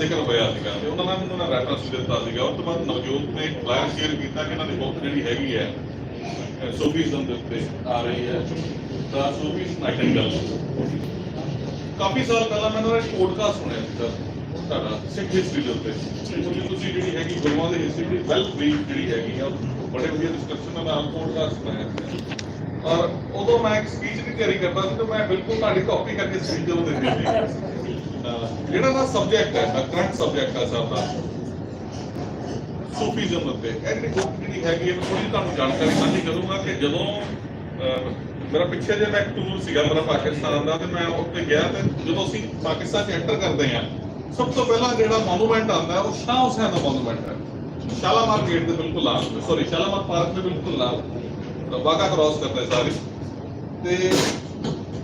ਜ਼ਿਕਰ ਹੋਇਆ ਸੀਗਾ ਤੇ ਉਹਨਾਂ ਨੇ ਮੈਨੂੰ ਰੈਫਰੈਂਸ ਦਿੱਤਾ ਸੀਗਾ। ਉਸ ਤੋਂ ਬਾਅਦ ਨਵਜੋਤ ਨੇ ਫਲਾਇਰ ਸ਼ੇਅਰ ਕੀਤਾ ਕਿ ਇਹਨਾਂ ਦੀ ਬੁੱਕ ਜਿਹੜੀ ਹੈਗੀ ਹੈ ਸੂਫੀਜ਼ਮ ਦੇ ਉੱਤੇ ਆ ਰਹੀ ਹੈ, ਦਾ ਸੂਫੀਸ ਨਾਈਟਿੰਗੇਲ। ਕਾਫੀ ਸਾਲ ਪਹਿਲਾਂ ਮੈਂ ਇਹਨਾਂ ਦਾ ਪੋਡਕਾਸਟ ਸੁਣਿਆ ਸੀ ਸਰ ਤੁਹਾਡਾ ਸਿੱਖ ਹਿਸਟਰੀ ਦੇ ਉੱਤੇ। ਤੁਸੀਂ ਜਿਹੜੀ ਹੈਗੀ ਗੁਰੂਆਂ ਦੀ ਹਿਸਟਰੀ ਦੀ ਵੈਲ ਬਰੀਫ ਜਿਹੜੀ ਹੈਗੀ ਆ ਬੜੇ ਵਧੀਆ ਡਿਸਕਸ਼ਨ ਨਾਲ ਪੋਡਕਾਸਟ ਬਣਾਇਆ ਸੀ। ਔਰ ਉਦੋਂ ਮੈਂ ਇੱਕ ਸਪੀਚ ਦੀ ਤਿਆਰੀ ਕਰਦਾ ਸੀ ਤੇ ਮੈਂ ਬਿਲਕੁਲ ਤੁਹਾਡੀ ਕਾਪੀ ਕਰਕੇ ਸਪੀਚ ਜਦੋਂ ਦਿੰਦੀ ਸੀ। ਜਿਹੜਾ ਦਾ ਸਬਜੈਕਟ ਹੈ ਕਰੰਟ ਸਬਜੈਕਟ ਹੈ ਸਰ ਦਾ ਸੂਫੀਜ਼ਮ ਉੱਤੇ ਇਹਦੀ ਬੁੱਕ ਜਿਹੜੀ ਹੈਗੀ ਹੈ ਥੋੜੀ ਤੁਹਾਨੂੰ ਜਾਣਕਾਰੀ ਸਾਂਝੀ ਕਰੂੰਗਾ ਕਿ ਜਦੋਂ ਮੇਰਾ ਪਿੱਛੇ ਜੇ ਮੈਂ ਇੱਕ ਟੂਰ ਸੀਗਾ ਮੇਰਾ ਪਾਕਿਸਤਾਨ ਦਾ ਤੇ ਮੈਂ ਉੱਥੇ ਗਿਆ ਤੇ ਜਦੋਂ ਅਸੀਂ ਪਾਕਿਸਤਾਨ 'ਚ ਐਂਟਰ ਕਰਦੇ ਹਾਂ ਸਭ ਤੋਂ ਪਹਿਲਾਂ ਜਿਹੜਾ ਮੋਨੂਮੈਂਟ ਆਉਂਦਾ ਉਹ ਸ਼ਾਹ ਹੁਸੈਨ ਦਾ ਮੋਨੂਮੈਂਟ ਹੈ। ਸ਼ਾਲਾਮਾਰ ਗੇਟ ਦੇ ਬਿਲਕੁਲ ਨਾਲ ਸ਼ਾਲਾਮਾਰ ਪਾਰਕ ਦੇ ਬਿਲਕੁਲ ਨਾਲ ਵਾਗਾ ਕ੍ਰਾਸ ਕਰਦੇ ਸਾਰੇ। ਤੇ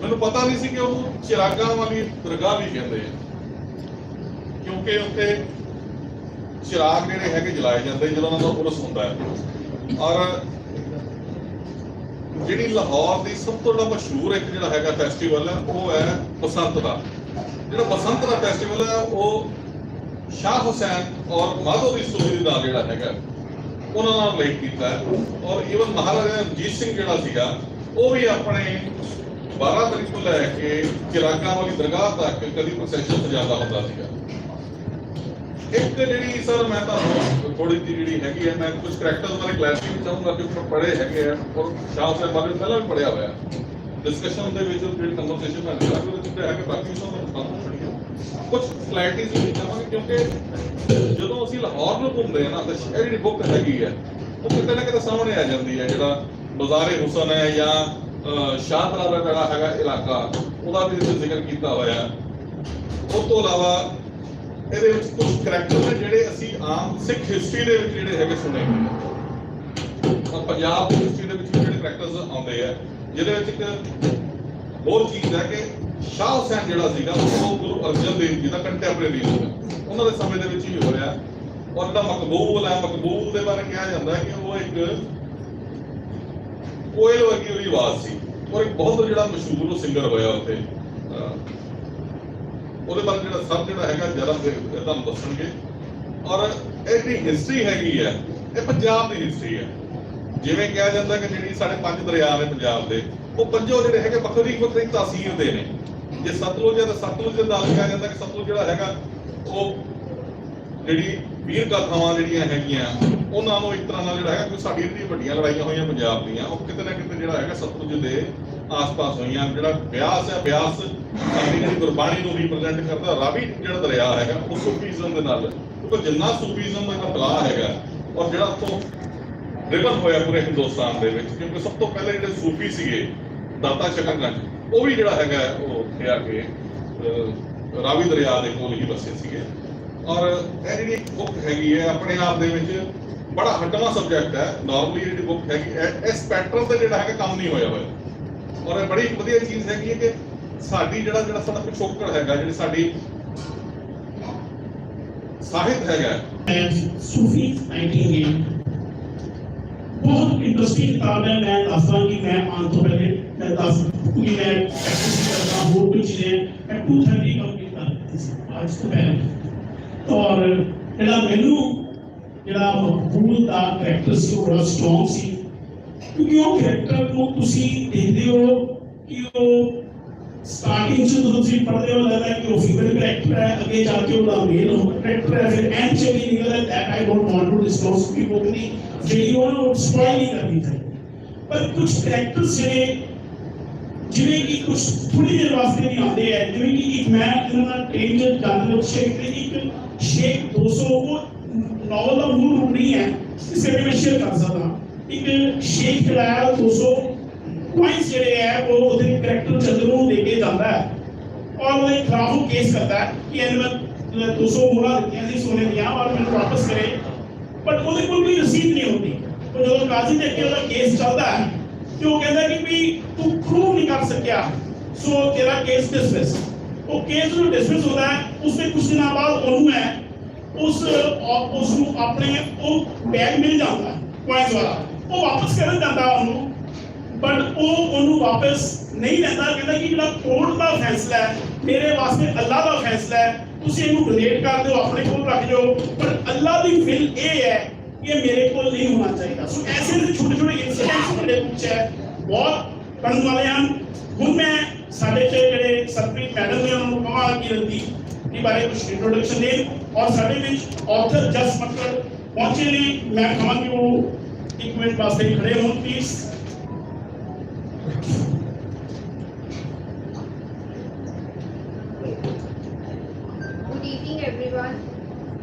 ਮੈਨੂੰ ਪਤਾ ਨਹੀਂ ਸੀ ਕਿ ਉਹਨੂੰ ਚਿਰਾਗਾਂ ਵਾਲੀ ਦਰਗਾਹ ਵੀ ਕਹਿੰਦੇ ਆ ਕਿਉਂਕਿ ਉੱਥੇ ਚਿਰਾਗ ਜਿਹੜੇ ਹੈਗੇ ਜਲਾਏ ਜਾਂਦੇ ਜਦੋਂ ਉਹਨਾਂ ਦਾ ਉਰਸ ਹੁੰਦਾ ਹੈ। ਔਰ ਜਿਹੜੀ ਲਾਹੌਰ ਦੀ ਸਭ ਤੋਂ ਜਿਹੜਾ ਮਸ਼ਹੂਰ ਇੱਕ ਜਿਹੜਾ ਹੈਗਾ ਫੈਸਟੀਵਲ ਹੈ ਉਹ ਹੈ ਬਸੰਤ ਦਾ। ਜਿਹੜਾ ਬਸੰਤ ਦਾ ਫੈਸਟੀਵਲ ਹੈ ਉਹ ਸ਼ਾਹ ਹੁਸੈਨ ਔਰ ਮਾਧੋ ਦੀ ਸਟੋਰੀ ਦਾ ਜਿਹੜਾ ਹੈਗਾ ਉਹਨਾਂ ਨਾਲ ਰਿਲੇਟ ਕੀਤਾ ਹੈ। ਔਰ ਈਵਨ ਮਹਾਰਾਜਾ ਰਣਜੀਤ ਸਿੰਘ ਜਿਹੜਾ ਸੀਗਾ ਉਹ ਵੀ ਆਪਣੇ 12 ਤਰੀਕ ਤੋਂ ਲੈ ਕੇ ਚਿਰਾਗਾਂ ਵਾਲੀ ਦਰਗਾਹ ਤੱਕ ਕਦੀ ਪ੍ਰੋਸੈਸ਼ਨ ਸਜਾਉਂਦਾ ਹੁੰਦਾ ਸੀਗਾ। ਇੱਕ ਜਿਹੜੀ ਸਰ ਮੈਂ ਤੁਹਾਨੂੰ ਥੋੜੀ ਜਿਹੀ ਜਿਹੜੀ ਹੈਗੀ ਹੈ ਮੈਂ ਕੁਝ ਕਰੈਕਟਰਸ ਬਾਰੇ ਕਲੈਰਿਟੀ ਵੀ ਚਾਹੂੰਗਾ ਕਿਉਂਕਿ ਪੜ੍ਹੇ ਹੈਗੇ ਆ ਔਰ ਸ਼ਾਹ ਹੁਸੈਨ ਬਾਰੇ ਪਹਿਲਾਂ ਵੀ ਪੜ੍ਹਿਆ ਹੋਇਆ ਡਿਸਕਸ਼ਨ ਦੇ ਵਿੱਚ ਜਿਹੜੀ ਕਨਵਰਸੇਸ਼ਨ ਮੈਂ ਕਰਾਂ ਉਹਦੇ ਵਿੱਚ ਹੈਗਾ ਬਾਕੀ ਸਭ ਤੁਹਾਨੂੰ ਸੁਣੀਏ ਕੁਝ ਕਲੈਰਿਟੀਜ਼ ਵੀ ਚਾਹਾਂਗੇ ਕਿਉਂਕਿ ਜਦੋਂ ਅਸੀਂ ਲਾਹੌਰ ਨੂੰ ਘੁੰਮਦੇ ਹਾਂ ਨਾ ਤਾਂ ਇਹ ਜਿਹੜੀ ਬੁੱਕ ਹੈਗੀ ਹੈ ਉਹ ਕਿਤੇ ਨਾ ਕਿਤੇ ਸਾਹਮਣੇ ਆ ਜਾਂਦੀ ਹੈ। ਜਿਹੜਾ ਬਾਜ਼ਾਰੇ ਹੁਸਨ ਹੈ ਜਾਂ ਸ਼ਾਹਪੁਰਾ ਦਾ ਜਿਹੜਾ ਹੈਗਾ ਇਲਾਕਾ ਉਹਦਾ ਵੀ ਜ਼ਿਕਰ ਕੀਤਾ ਹੋਇਆ। ਉਸ ਤੋਂ ਇਲਾਵਾ ਇਹਦੇ ਵਿੱਚ ਕੁਝ ਕਰੈਕਟਰ ਨੇ ਜਿਹੜੇ ਅਸੀਂ ਆਮ ਸਿੱਖ ਹਿਸਟਰੀ ਦੇ ਵਿੱਚ ਜਿਹੜੇ ਹੈਗੇ ਸੁਣੇ ਹੋਏ ਆ। ਪੰਜਾਬ ਦੀ ਹਿਸਟਰੀ ਦੇ ਵਿੱਚ ਜਿਹੜੇ ਕਰੈਕਟਰਸ ਆਉਂਦੇ ਆ ਜਿਹਦੇ ਵਿੱਚ ਇੱਕ ਹੋਰ ਚੀਜ਼ ਹੈ ਕਿ ਸ਼ਾਹ ਹੁਸੈਨ ਜਿਹੜਾ ਸੀਗਾ ਉਹ ਗੁਰੂ ਅਰਜਨ ਦੇਵ ਜੀ ਦਾ ਕੰਟੈਂਪਰੇਰੀ ਸੀਗਾ, ਉਹਨਾਂ ਦੇ ਸਮੇਂ ਦੇ ਵਿੱਚ ਹੀ ਹੋਇਆ। ਔਰ ਜਿਹੜਾ ਮਕਬੂਲ ਹੈ, ਮਕਬੂਲ ਦੇ ਬਾਰੇ ਕਿਹਾ ਜਾਂਦਾ ਹੈ ਕਿ ਉਹ ਇੱਕ ਕੋਇਲ ਵਰਗੀ ਉਹਦੀ ਆਵਾਜ਼ ਸੀ ਔਰ ਇੱਕ ਬਹੁਤ ਜਿਹੜਾ ਮਸ਼ਹੂਰ ਸਿੰਗਰ ਹੋਇਆ ਉੱਥੇ। ਉਹਦੇ ਬਾਰੇ ਜਿਹੜਾ ਸਭ ਜਿਹੜਾ ਹੈਗਾ ਜ਼ਿਆਦਾ ਤੁਹਾਨੂੰ ਦੱਸਣਗੇ। ਔਰ ਇਹ ਜਿਹੜੀ ਹਿਸਟਰੀ ਹੈਗੀ ਹੈ ਇਹ ਪੰਜਾਬ ਦੀ ਹਿਸਟਰੀ ਹੈ। ਜਿਵੇਂ ਕਿਹਾ ਜਾਂਦਾ ਕਿ ਜਿਹੜੀ ਸਾਡੇ 5 ਦਰਿਆ ਨੇ ਪੰਜਾਬ ਦੇ ਉਹ ਪੰਜੋ ਜਿਹੜੇ ਹੈਗੇ ਵੱਖਰੀ ਵੱਖਰੀ ਤਹਿਸੀਲ ਦੇ ਨੇ। ਜੇ ਸਤਲੁਜ ਹੈ ਤਾਂ ਸਤਲੁਜ ਦੇ ਨਾਲ ਕਿਹਾ ਜਾਂਦਾ ਕਿ ਸਤਲੁਜ ਜਿਹੜਾ ਹੈਗਾ ਉਹ ਜਿਹੜੀ ਵੀਰ ਗਾਥਾਵਾਂ ਜਿਹੜੀਆਂ ਹੈਗੀਆਂ ਉਹਨਾਂ ਨੂੰ ਇੱਕ ਤਰ੍ਹਾਂ ਨਾਲ ਜਿਹੜਾ ਹੈਗਾ ਕੋਈ ਸਾਡੀਆਂ ਜਿਹੜੀਆਂ ਵੱਡੀਆਂ ਲੜਾਈਆਂ ਹੋਈਆਂ ਪੰਜਾਬ ਦੀਆਂ ਉਹ ਕਿਤੇ ਨਾ ਕਿਤੇ ਜਿਹੜਾ ਹੈਗਾ ਸਤਲੁਜ ਦੇ ਆਸ-ਪਾਸ ਹੋਈਆਂ। ਜਿਹੜਾ ਬਿਆਸ ਹੈ, ਬਿਆਸ ਸਾਡੀ ਜਿਹੜੀ ਗੁਰਬਾਣੀ ਨੂੰ ਰਿਪਰੈਜ਼ੈਂਟ ਕਰਦਾ। ਰਾਵੀ ਜਿਹੜਾ ਦਰਿਆ ਹੈਗਾ ਉਹ ਸੂਫੀਜ਼ਮ ਦੇ ਨਾਲ ਕਿਉਂਕਿ ਜਿੰਨਾ ਸੂਫੀਜ਼ਮ ਦਾ ਫੈਲਾਅ ਹੈਗਾ ਔਰ ਜਿਹੜਾ ਉੱਥੋਂ ਡਿਵੈਲਪ ਹੋਇਆ ਪੂਰੇ ਹਿੰਦੁਸਤਾਨ ਦੇ ਵਿੱਚ ਕਿਉਂਕਿ ਸਭ ਤੋਂ ਪਹਿਲੇ ਜਿਹੜੇ ਸੂਫੀ ਸੀਗੇ ਦਾਤਾ ਸ਼ਕਰਗੰਜ ਉਹ ਵੀ ਜਿਹੜਾ ਹੈਗਾ ਉਹ ਉੱਥੇ ਆ ਕੇ ਰਾਵੀ ਦਰਿਆ ਦੇ ਕੋਲ ਹੀ ਵਸੇ ਸੀਗੇ। ਔਰ ਇਹ ਜਿਹੜੀ ਬੁੱਕ ਹੈਗੀ ਹੈ ਆਪਣੇ ਆਪ ਦੇ ਵਿੱਚ ਬੜਾ ਹਟਵਾਂ ਸਬਜੈਕਟ ਹੈ। ਨਾਰਮਲੀ ਜਿਹੜੀ ਬੁੱਕ ਹੈਗੀ ਇਸ ਪੈਟਰਨ ਤੇ ਜਿਹੜਾ ਹੈਗਾ ਕੰਮ ਨਹੀਂ ਹੋਇਆ ਹੋਇਆ। ਔਰ ਇਹ ਬੜੀ ਵਧੀਆ ਚੀਜ਼ ਹੈਗੀ ਹੈ ਕਿ ਸਾਡੀ ਜਿਹੜਾ ਸਾਡਾ ਪਿਛੋਕੜ ਹੈਗਾ ਜਿਹੜੀ ਸਾਡੀ ਸਾਹਿਤ ਹੈਗਾ ਸੂਫੀ ਨਾਈਟਿੰਗੇਲ बहुत इंटरेस्टिंग किताब है। मैं दसदा कि मैं आने तो पहले मैं दस कि मैं प्रैक्टिस करता हूँ कुछ चीजें मैं 230 कंप्लीट कर दी थी आज तो पहले। और ਜਿਹੜਾ ਮੈਨੂੰ ਜਿਹੜਾ ਮਕਬੂਲ ਦਾ ਕਰੈਕਟਰ ਸੀ ਉਹ ਬੜਾ ਸਟਰੋਂਗ ਸੀ ਕਿਉਂਕਿ ਉਹ ਕਰੈਕਟਰ ਨੂੰ ਤੁਸੀਂ ਦੇਖਦੇ ਹੋ ਕਿ ਉਹ ਸਟਾਰਟਿੰਗ ਚ ਜਦੋਂ ਤੁਸੀਂ ਪੜ੍ਹਦੇ ਹੋ ਲੱਗਦਾ ਹੈ ਕਿ ਉਹ ਫੀਮੇਲ ਕਰੈਕਟਰ ਹੈ, ਅੱਗੇ ਜਾ ਕੇ ਉਹਦਾ ਮੇਲ ਕਰੈਕਟਰ ਹੈ, ਫਿਰ ਐਂਡ ਚ ਵੀ ਨਿਕਲਦਾ that I don't want to disclose ਕਿ ਉਹ ਨਹੀਂ ਵੀਡੀਓ ਨੂੰ ਸਪੋਇਲ ਨਹੀਂ ਕਰਨੀ ਚਾਹੀਦੀ। ਪਰ ਕੁਝ ਕਰੈਕਟਰਸ ਜਿਹੜੇ ਜਿਵੇਂ ਕਿ ਕੁਝ ਥੋੜੀ ਦੇਰ ਵਾਸਤੇ ਵੀ ਆਉਂਦੇ ਹੈ ਜਿਵੇਂ ਕਿ ਇੱਕ ਮੈਂ ਇਹਨਾਂ ਦਾ ਟ੍ਰੇਨ ਚ ਜਾਂਦੇ ਸ਼ੇਖ ਤੇ ਇੱਕ ਸ਼ੇਖ 200 ਉਹ ਨੋਵਲ ਦਾ ਮੂਲ ਰੂਪ ਨਹੀਂ ਹੈ ਇਸੇ ਲਈ ਮੈਂ ਸ਼ੇਅਰ ਕਰ ਸਕਦਾ। ਇੱਕ ਸ਼ੇਖ ਜਿਹੜਾ ਹੈ 200 ਪੁਆਇੰਟਸ ਜਿਹੜੇ ਹੈ ਉਹ ਉਹਦੇ ਕਰੈਕਟਰ ਚੰਦਰੂ ਨੂੰ ਦੇ ਕੇ ਜਾਂਦਾ ਹੈ ਔਰ ਉਹ ਇੱਕ ਖਰਾਬ ਕੇਸ ਕਰਦਾ ਹੈ ਕਿ ਇਹਨੇ 200 ਮੋਹਰਾਂ ਦਿੱਤੀਆਂ ਸੀ ਸੋਨੇ ਦੀਆਂ ਔਰ ਮੈਨੂੰ ਵਾਪਸ ਕਰੇ ਬਟ ਉਹਦੇ ਕੋਲ ਕੋਈ ਰਸੀਦ ਨਹੀਂ ਹੁੰਦੀ। ਉਹ ਜਦੋਂ ਕਾਜ਼ੀ ਦੇ ਅੱਗੇ ਉਹਦਾ ਕੇਸ ਚੱਲਦਾ ਹੈ ਤੇ ਉਹ ਕਹਿੰਦਾ ਕਿ ਵੀ ਤੂੰ ਪ੍ਰੂਵ ਨਹੀਂ ਕਰ ਸਕਿਆ ਸੋ ਤੇਰਾ ਕੇਸ ਡਿਸਮਿਸ। ਉਹ ਕੇਸ ਨੂੰ ਡਿਸਮਿਸ ਹੁੰਦਾ ਹੈ। ਉਸਦੇ ਕੁਝ ਦਿਨਾਂ ਬਾਅਦ ਉਹਨੂੰ ਹੈ ਉਸ ਨੂੰ ਆਪਣੇ ਉਹ ਬੈਗ ਮਿਲ ਜਾਂਦਾ ਪੁਆਇੰਟਸ ਵਾਲਾ ਉਹ ਵਾਪਸ ਕਰਨ ਜਾਂਦਾ ਉਹਨੂੰ ਬਟ ਉਹ ਉਹਨੂੰ ਵਾਪਸ ਨਹੀਂ ਲੈਂਦਾ। ਕਹਿੰਦਾ ਕਿ ਜਿਹੜਾ ਕੋਰਟ ਦਾ ਫੈਸਲਾ ਹੈ ਮੇਰੇ ਵਾਸਤੇ ਅੱਲਾਹ ਦਾ ਫੈਸਲਾ ਹੈ ਤੁਸੀਂ ਇਹਨੂੰ ਡੋਨੇਟ ਕਰ ਦਿਓ, ਆਪਣੇ ਕੋਲ ਰੱਖ ਜਾਓ, ਪਰ ਅੱਲਾ ਦੀ ਵਿਲ ਇਹ ਹੈ ਕਿ ਇਹ ਮੇਰੇ ਕੋਲ ਨਹੀਂ ਹੋਣਾ ਚਾਹੀਦਾ। ਸੋ ਐਸੇ ਦੇ ਛੋਟੇ ਛੋਟੇ ਇਨਸੀਡੈਂਟਸ ਸਾਡੇ ਵਿੱਚ ਹੈ, ਬਹੁਤ ਪੜਨ ਵਾਲੇ ਹਨ। ਹੁਣ ਮੈਂ ਸਾਡੇ ਤੇ ਜਿਹੜੇ ਸਰਪ੍ਰੀਤ ਮੈਡਮ ਨੇ ਉਹਨਾਂ ਨੂੰ ਕਹਾਂਗਾ ਕਿ ਰਣਦੀਪ ਦੇ ਬਾਰੇ ਕੁਝ ਇੰਟਰੋਡਕਸ਼ਨ ਦੇਣ, ਔਰ ਸਾਡੇ ਵਿੱਚ ਆਥਰ ਜਸ ਮੱਕੜ ਪਹੁੰਚੇ ਨੇ, ਮੈਂ ਕਹਾਂਗਾ ਕਿ ਉਹ ਇੱਕ ਮਿੰਟ ਵਾਸਤੇ ਖੜੇ ਹੋਣ ਪਲੀਜ਼। एवरीवन,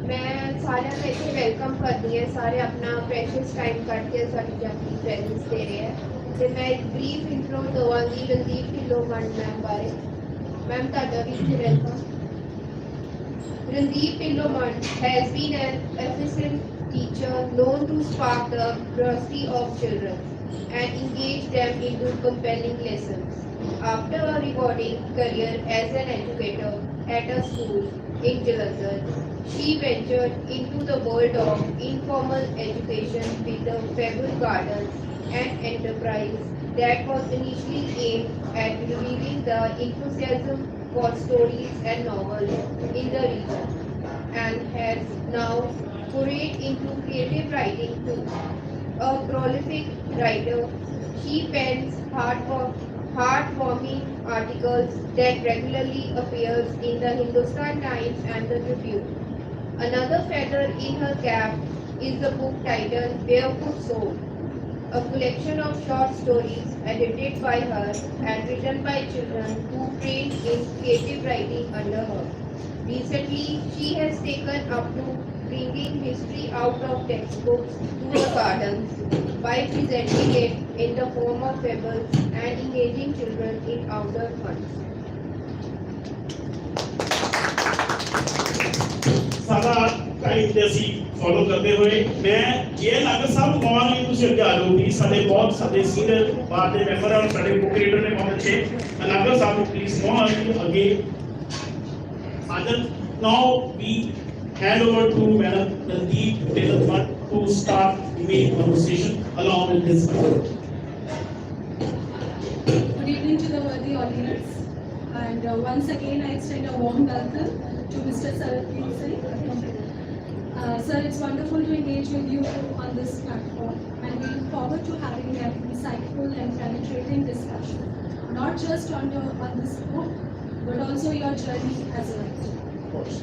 मैं सारे इतने वेलकम करती है, सारे अपना प्रेशियस टाइम कट के साड़ी अपनी प्रेजेंस दे रहे हैं। तो मैं एक brief intro Devangi Randeep Dhillon ma'am बारे। मैम तुहाडा भी इतने welcome. Randeep Pilloman has been an efficient teacher known to spark the curiosity of children and engage them into compelling lessons. After a rewarding career as an educator at a school in Jalandhar, she ventured into the world of informal education with the Pebble Gardens, an enterprise that was initially aimed at reviving the enthusiasm for stories and novels in the region, and has now forayed into creative writing too. A prolific writer, she pens heartwarming articles that regularly appears in the Hindustan Times and the Tribune. Another feather in her cap is the book titled Barefoot Soul, a collection of short stories edited by her and written by children who trained in creative writing under her. Recently, she has taken up to bringing history out of textbooks to the gardens by presenting it in the form of fables and engaging children in outdoor fun. सारा time ਤੇ ਅਸੀਂ follow ਕਰਦੇ ਹੋਏ ਮੈਂ ਜੇ ਨਾਗਰ ਸਾਹਿਬ ਨੂੰ ਕਹਾਂਗੀ ਤੁਸੀਂ ਅੱਗੇ ਆ ਜਾਓ ਪਲੀਜ਼। ਸਾਡੇ ਬਹੁਤ ਸਾਡੇ ਸੀਨੀਅਰ ਬਾਅਦ ਦੇ ਮੈਂਬਰ ਹਨ, ਸਾਡੇ ਬੁੱਕ ਰੀਡਰ ਨੇ ਬਹੁਤ ਅੱਛੇ। ਨਾਗਰ ਸਾਹਿਬ ਨੂੰ ਪਲੀਜ਼ ਕਹਾਂਗੀ ਅੱਗੇ ਆ ਜਾਣ। ਨਾਓ ਵੀ hand over to Madam Randeep Pilloman to start the main conversation along with this. Good evening to the worthy audience, and once again I extend a warm welcome to Mr. Sarbpreet Singh. Sir, it's wonderful to engage with you on this platform, and we look forward to having an insightful and penetrating discussion, not just on this book, but also your journey as a writer. Of course.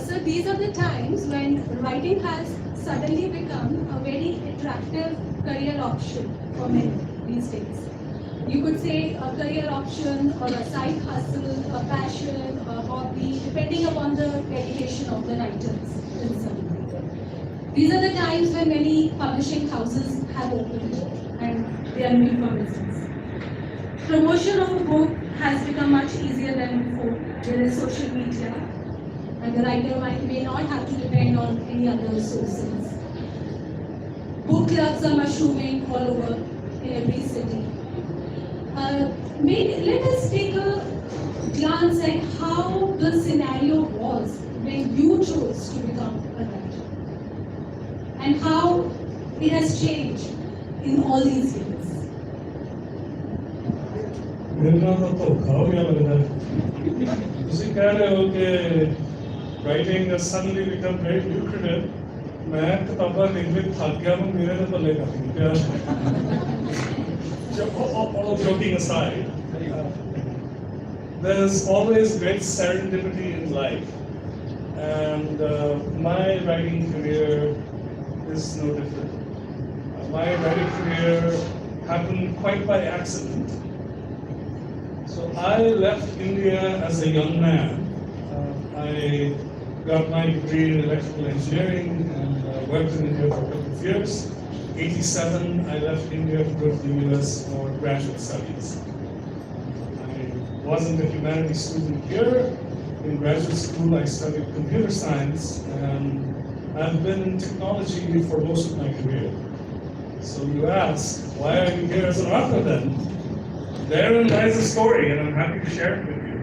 Sir, these are the times when writing has suddenly become a very attractive career option for many these days. You could say a career option or a side hustle, a passion, a hobby, depending upon the dedication of the writers themselves. These are the times when many publishing houses have opened and they are new for business. Promotion of a book has become much easier than before. There is social media, and the writer may not have to depend on any other sources. Book clubs are mushrooming all over in every city. Let us take a glance at how the scenario was when you chose to become a writer, and how it has changed in all these years. मेरे नाम तो धोखा हो गया लगता है। ਤੁਸੀਂ ਕਹਿ ਰਹੇ ਹੋ ਕਿ writing has suddenly become very lucrative. मैं किताबां लिख के थक गया हूँ, मेरे तो पल्ले का नहीं प्यार। All joking aside, there's always great serendipity in life, and my writing career is no different. My writing career happened quite by accident. So I left India as a young man. I got my degree in electrical engineering and worked in India for a couple of years. 87, I left India to go to the US for graduate studies. I wasn't a humanities student here. In graduate school, I studied computer science, and I've been in technology for most of my career. So you ask, why are you here as an author then? Therein lies the story, and I'm happy to share it with you.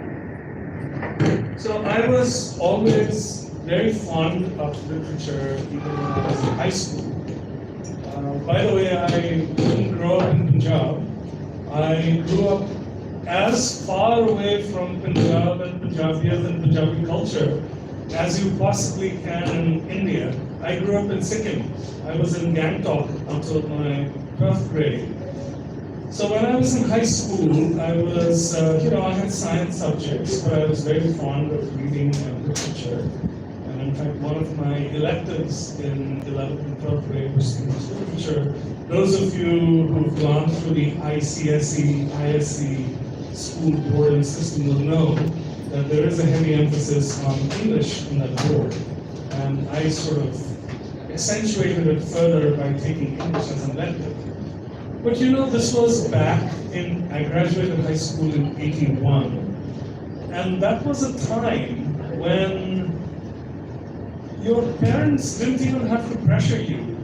So I was always very fond of literature, even when I was in high school. By the way, I didn't grow up in Punjab. I grew up as far away from Punjab and Punjabiyat and Punjabi culture as you possibly can in India. I grew up in Sikkim. I was in Gangtok until my 12th grade. So when I was in high school, I was, I had science subjects, but I was very fond of reading and literature. And in fact, one of my electives in 11th and 12th grade was English literature. Those of you who've gone through the ICSE, ISC school boarding system will know that there is a heavy emphasis on English in that board. And I sort of accentuated it further by taking English as an elective. But this was back I graduated high school in 81. And that was a time when your parents didn't even have to pressure you.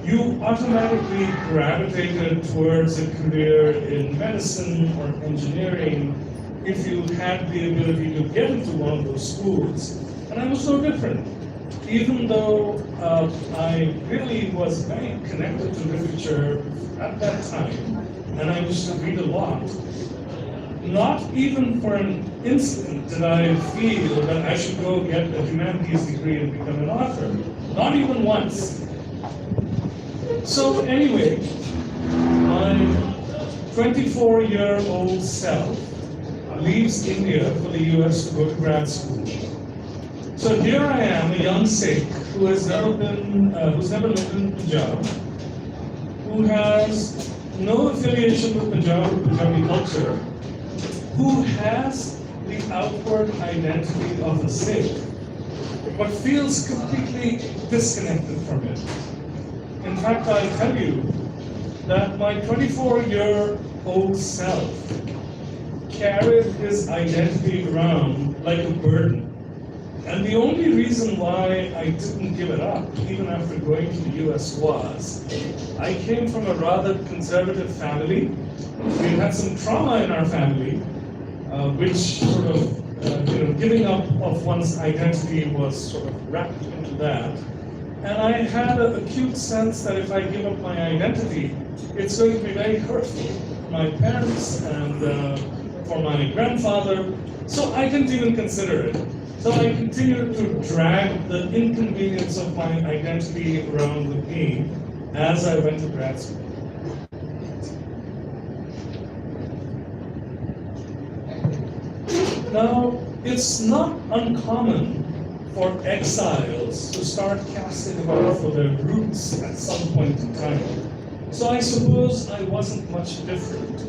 You automatically gravitated towards a career in medicine or engineering if you had the ability to get into one of those schools. And I was no different. Even though I really was very connected to literature at that time, and I used to read a lot, not even for an instant did I feel that I should go get a humanities degree and become an author. Not even once. So anyway, my 24-year-old self leaves India for the US to go to grad school. So here I am, a young Sikh who has never lived in Punjab, who has no affiliation with Punjab or Punjabi culture, who has the outward identity of a Sikh, but feels completely disconnected from it. In fact, I'll tell you that my 24-year-old self carried his identity around like a burden. And the only reason why I didn't give it up, even after going to the US, was I came from a rather conservative family. We had some trauma in our family, which sort of, giving up of one's identity was sort of wrapped into that. And I had an acute sense that if I give up my identity, it's going to be very hurtful for my parents and for my grandfather. So I didn't even consider it. So I continued to drag the inconvenience of my identity around with me as I went to grad school. Now, it's not uncommon for exiles to start casting about for their roots at some point in time. So I suppose I wasn't much different.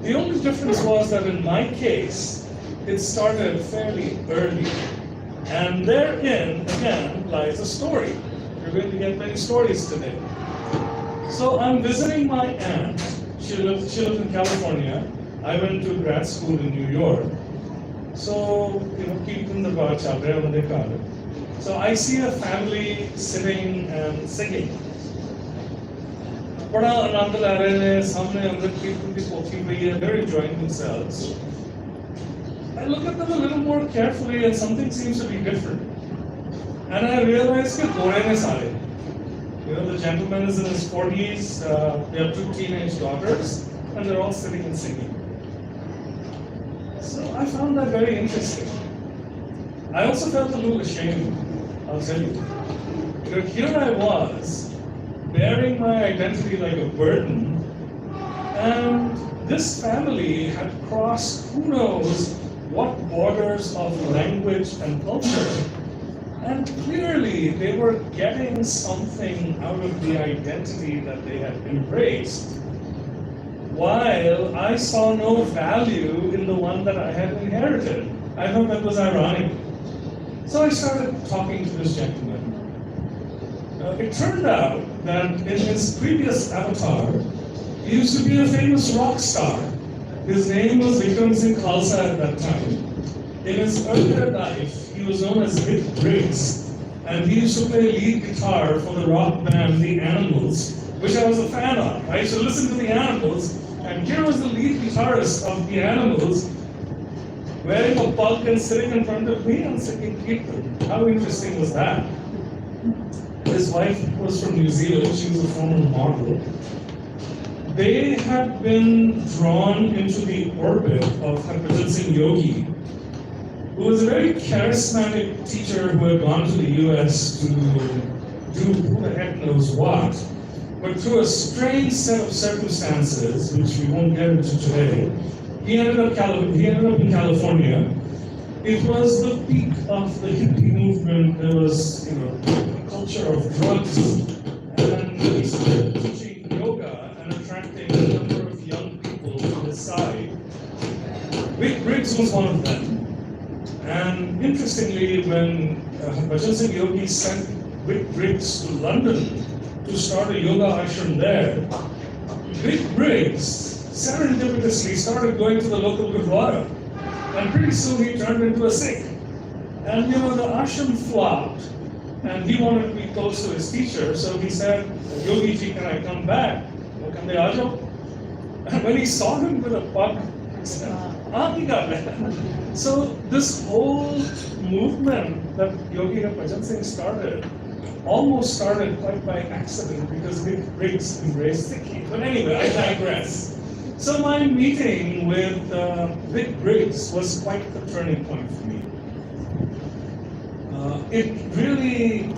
The only difference was that in my case, it started fairly early. And therein, again, lies a story. We're going to get many stories today. So I'm visiting my aunt. She lived in California. I went to grad school in New York. So, keeping the bar chal raha hai unde. So I see a family sitting and singing. Bada aanand le rahe ne, samne amrit kirtan ki pothi pai hai, they're enjoying themselves. I look at them a little more carefully and something seems to be different. And I realize that gore ne sare. The gentleman is in his 40s, they have 2 teenage daughters, and they're all sitting and singing. So I found that very interesting. I also felt a little ashamed, I'll tell you. Here I was, bearing my identity like a burden, and this family had crossed who knows what borders of language and culture, and clearly they were getting something out of the identity that they had embraced, while I saw no value in the one that I had inherited. I thought that was ironic. So I started talking to this gentleman. It turned out that in his previous avatar, he used to be a famous rock star. His name was Vikram Singh Khalsa at that time. In his earlier life, he was known as Vic Briggs, and he used to play lead guitar for the rock band The Animals, which I was a fan of. I used to listen to The Animals, and here was the lead guitarist of The Animals, wearing a pug and sitting in front of me and singing Kirtan. How interesting was that? His wife was from New Zealand, she was a former model. they had been drawn into the orbit of Harbhajan Singh Yogi, who was a very charismatic teacher who had gone to the US to do who the heck knows what. But through a strange set of circumstances, which we won't get into today, he ended up in California. It was the peak of the hippie movement. There was, a culture of drugs, and he started teaching yoga and attracting a number of young people to his side. Vic Briggs was one of them. And interestingly, when Harbhajan Singh Yogi sent Vic Briggs to London to start a yoga ashram there, Vic Briggs serendipitously started going to the local Gurdwara. And pretty soon he turned into a Sikh. And the ashram flopped, and he wanted to be close to his teacher, so he said, Yogi ji, can I come back? And when he saw him with a pug, he said, he got back. So this whole movement that Yogi Harbhajan Singh started almost started quite by accident because Vic Briggs embraced Sikhi. But anyway, I digress. So my meeting with Vic Briggs was quite the turning point for me. It really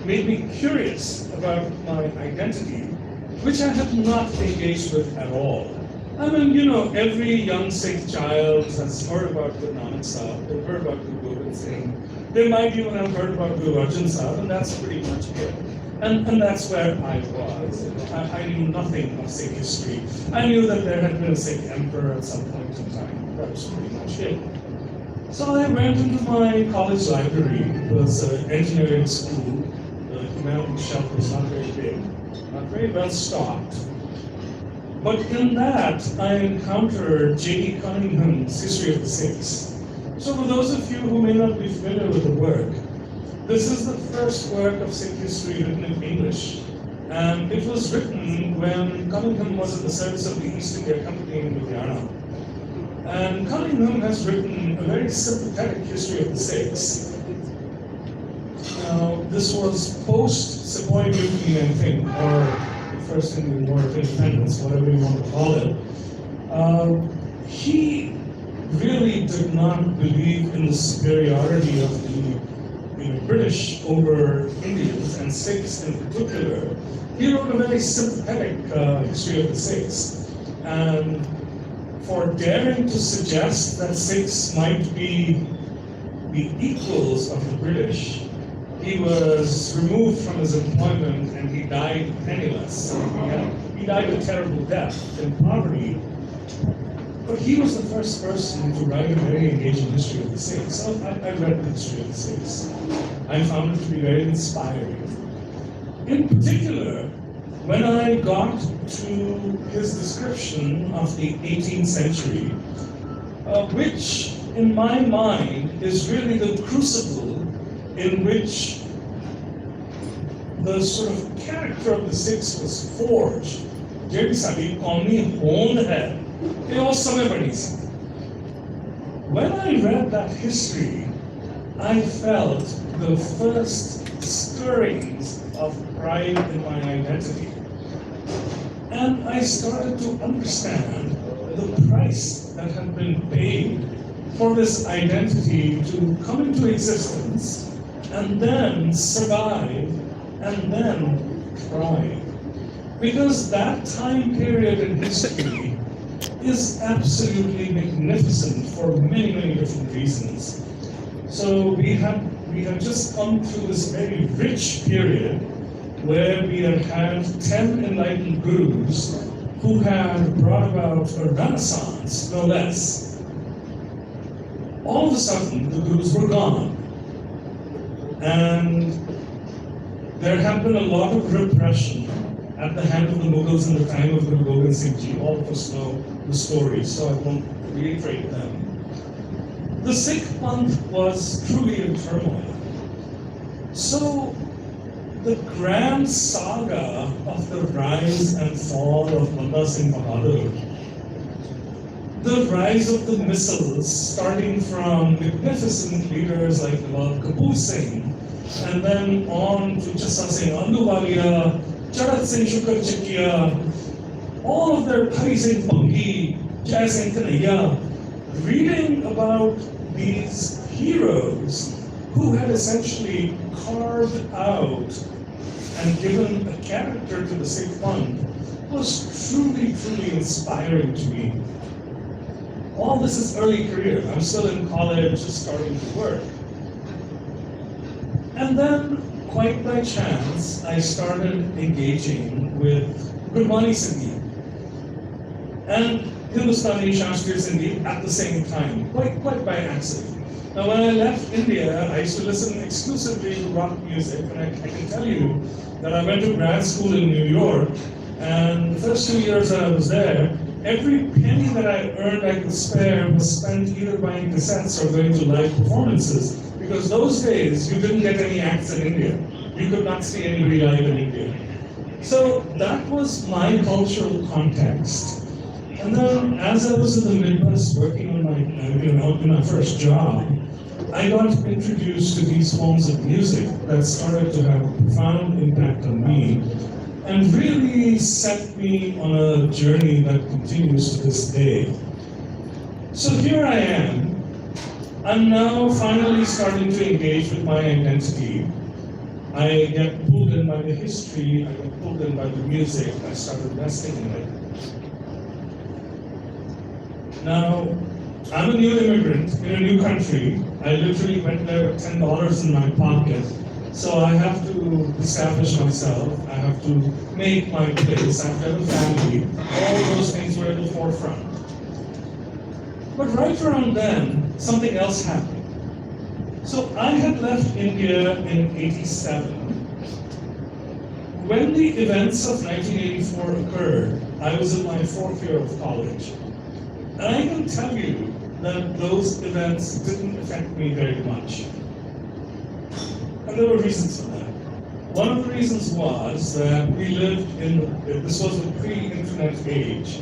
made me curious about my identity, which I had not engaged with at all. I mean, every young Sikh child has heard about Guru Nanak Sahib, they've heard about Guru Gobind Singh, they might even have heard about Guru Arjan Sahib, and that's pretty much it. And that's where I was. I knew nothing of Sikh history. I knew that there had been a Sikh emperor at some point in time. That was pretty much it. So I went into my college library. It was an engineering school. The amount shelf was not very big, not very well stocked. But in that, I encountered J.D. Cunningham's History of the Sikhs. So for those of you who may not be familiar with the work, this is the first work of Sikh history written in English. And it was written when Kalamkar was in the service of the East India Company in Ludhiana. And Kalamkar has written a very sympathetic history of the Sikhs. Now, this was post-Sepoy Mutiny, I think, or First Indian War of Independence, whatever you want to call it. He really did not believe in the superiority of the British over Indians, and Sikhs in particular. He wrote a very sympathetic history of the Sikhs. And for daring to suggest that Sikhs might be the equals of the British, he was removed from his employment and he died penniless. He died a terrible death in poverty. But he was the first person to write a very engaging history of the Sikhs. So I read the history of the Sikhs. I found it to be very inspiring. In particular, when I got to his description of the 18th century, which in my mind is really the crucible in which the sort of character of the Sikhs was forged. When I read that history, I felt the first stirrings of pride in my identity. And I started to understand the price that had been paid for this identity to come into existence and then survive and then thrive. Because that time period in history is absolutely magnificent for many, many different reasons. So we have just come through this very rich period where we have had 10 enlightened gurus who have brought about a renaissance, no less. All of a sudden, the gurus were gone. And there had been a lot of repression at the hand of the Mughals in the time of Guru Gobind Singh Ji. All of us know the stories, so I won't reiterate them. The Sikh Panth was truly in turmoil. So the grand saga of the rise and fall of Banda Singh Bahadur, the rise of the missiles, starting from magnificent leaders like Nawab Kapoor Singh, and then on to Chassa Singh Ahluwalia, Charat Singh Shukar Chakya, all of their Hari Singh Pangi, Jai Singh Kanhaiya, reading about these heroes who had essentially carved out and given a character to the Sikh Panth was truly, truly inspiring to me. All this is early career. I'm still in college, just starting to work. And then, quite by chance, I started engaging with Gurmani Singhi and Hindustani Shastriya Singhi at the same time, quite by accident. Now, when I left India, I used to listen exclusively to rock music, and I can tell you that I went to grad school in New York, and the first 2 years that I was there, every penny that I earned I could spare was spent either buying cassettes or going to live performances, because those days you didn't get any acts in India. You could not see anybody live in India. So that was my cultural context. And then, as I was in the Midwest working on my first job, I got introduced to these forms of music that started to have a profound impact on me and really set me on a journey that continues to this day. So here I am. I'm now finally starting to engage with my identity. I get pulled in by the history, I get pulled in by the music, I start investing in it. Now, I'm a new immigrant in a new country. I literally went there with $10 in my pocket. So I have to establish myself, I have to make my place, I have to have a family. All those things were at the forefront. But right around then, something else happened. So I had left India in '87. When the events of 1984 occurred, I was in my 4th year of college. And I can tell you that those events didn't affect me very much. And there were reasons for that. One of the reasons was that we lived this was a pre-internet age,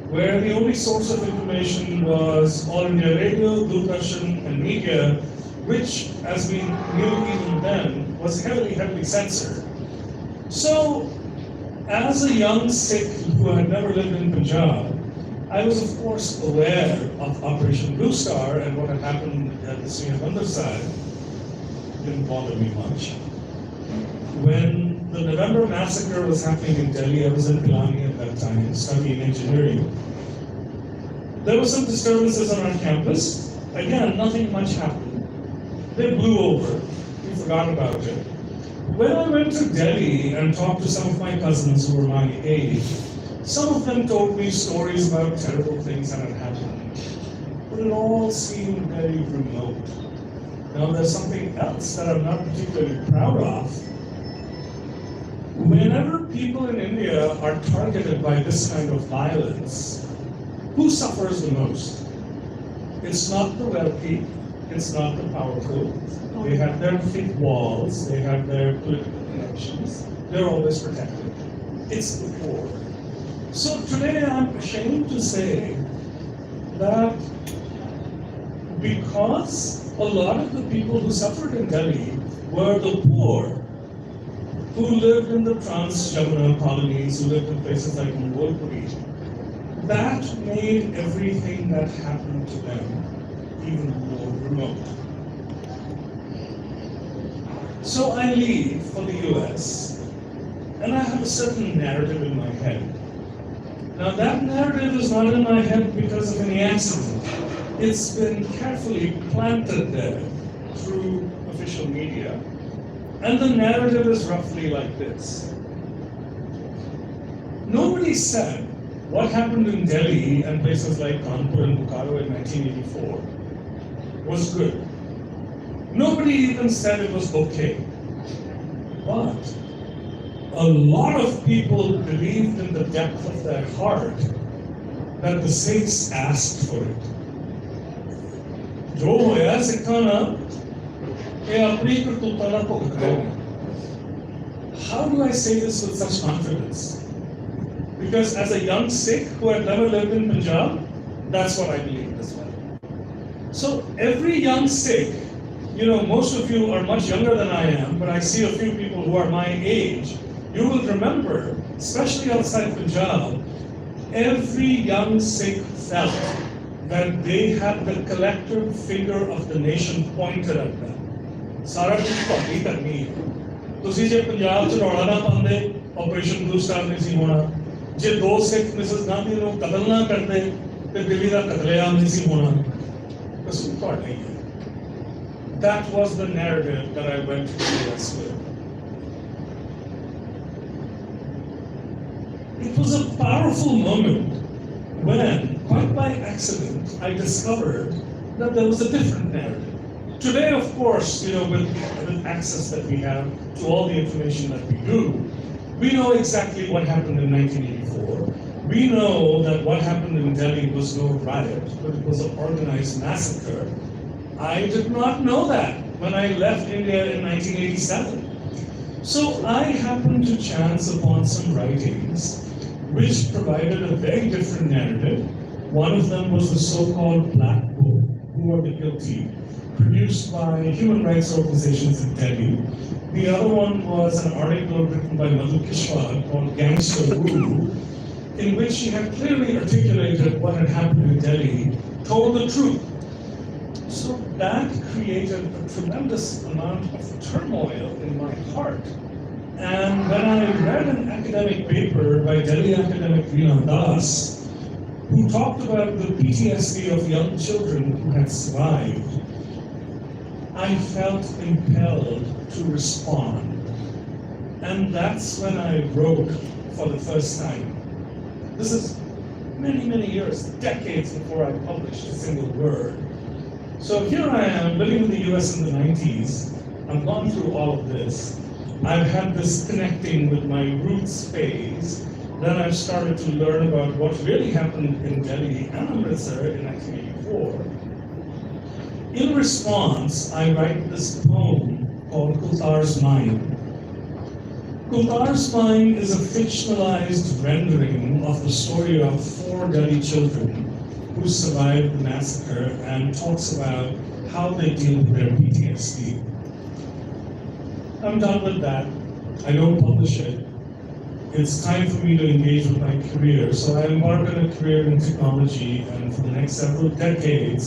where the only source of information was All India Radio, Doordarshan, and media, which, as we knew even then, was heavily, heavily censored. So, as a young Sikh who had never lived in Punjab, I was of course aware of Operation Blue Star and what had happened at the Jalandhar side. Didn't bother me much. When the November massacre was happening in Delhi, I was in Pilani at that time, studying engineering. There were some disturbances on our campus. Again, nothing much happened. They blew over. We forgot about it. When I went to Delhi and talked to some of my cousins who were my age, some of them told me stories about terrible things that had happened. But it all seemed very remote. Now there's something else that I'm not particularly proud of. Whenever people in India are targeted by this kind of violence, who suffers the most? It's not the wealthy, it's not the powerful. They have their thick walls, they have their political connections, they're always protected. It's the poor. So today I'm ashamed to say that because a lot of the people who suffered in Delhi were the poor, who lived in the Trans-Jamuna colonies, who lived in places like Mongolpuri, that made everything that happened to them even more remote. So I leave for the US, and I have a certain narrative in my head. Now that narrative is not in my head because of any accident. It's been carefully planted there through official media. And the narrative is roughly like this. Nobody said what happened in Delhi and places like Kanpur and Bokaro in 1984 was good. Nobody even said it was okay. But a lot of people believed in the depth of their heart that the Sikhs asked for it. Jo hoya Sikhon na, ye apni kartuutan na bhugਤ rahe. How do I say this with such confidence? Because as a young Sikh who had never lived in Punjab, that's what I believed as well. So every young Sikh, most of you are much younger than I am, but I see a few people who are my age. You will remember, especially outside Punjab, every young Sikh felt that they had the collective finger of the nation pointed at them. ਸਾਰਾ ਕੁਝ ਤੁਹਾਡੀ ਕਰਨੀ ਹੈ। ਤੁਸੀਂ ਜੇ ਪੰਜਾਬ 'ਚ ਰੌਲਾ ਨਾ ਪਾਉਂਦੇ, ਆਪਰੇਸ਼ਨ ਬਲੂ ਸਟਾਰ ਨਹੀਂ ਸੀ ਹੋਣਾ। ਜੇ 2 ਸਿੱਖ ਮਿਸਿਸ ਗਾਂਧੀ ਨੂੰ ਕਤਲ ਨਾ ਕਰਦੇ, ਤੇ ਦਿੱਲੀ ਦਾ ਕਤਲੇਆਮ ਨਹੀਂ ਸੀ ਹੋਣਾ। ਕਸੂਰ ਤੁਹਾਡਾ ਹੀ ਹੈ। That was the narrative that I went to the US with. It was a powerful moment when, quite by accident, I discovered that there was a different narrative. Today, of course, with access that we have to all the information that we do, we know exactly what happened in 1984. We know that what happened in Delhi was no riot, but it was an organized massacre. I did not know that when I left India in 1987. So I happened to chance upon some writings which provided a very different narrative. One of them was the so-called Black Book, Who Are the Guilty, produced by human rights organizations in Delhi. The other one was an article written by Madhu Kishwar called Gangster Woo, in which she had clearly articulated what had happened in Delhi, told the truth. So that created a tremendous amount of turmoil in my heart. And when I read an academic paper by Delhi academic Veena Das, who talked about the PTSD of young children who had survived, I felt impelled to respond. And that's when I wrote for the first time. This is many, many years, decades before I published a single word. So here I am, living in the US in the 90s. I've gone through all of this. I've had this connecting with my roots phase. Then I've started to learn about what really happened in Delhi and Amritsar in 1984. In response, I write this poem called Kultar's Mind. Kultar's Mind is a fictionalized rendering of the story of 4 Delhi children who survived the massacre and talks about how they deal with their PTSD. I'm done with that. I don't publish it. It's time for me to engage with my career. So I embarked on a career in technology, and for the next several decades,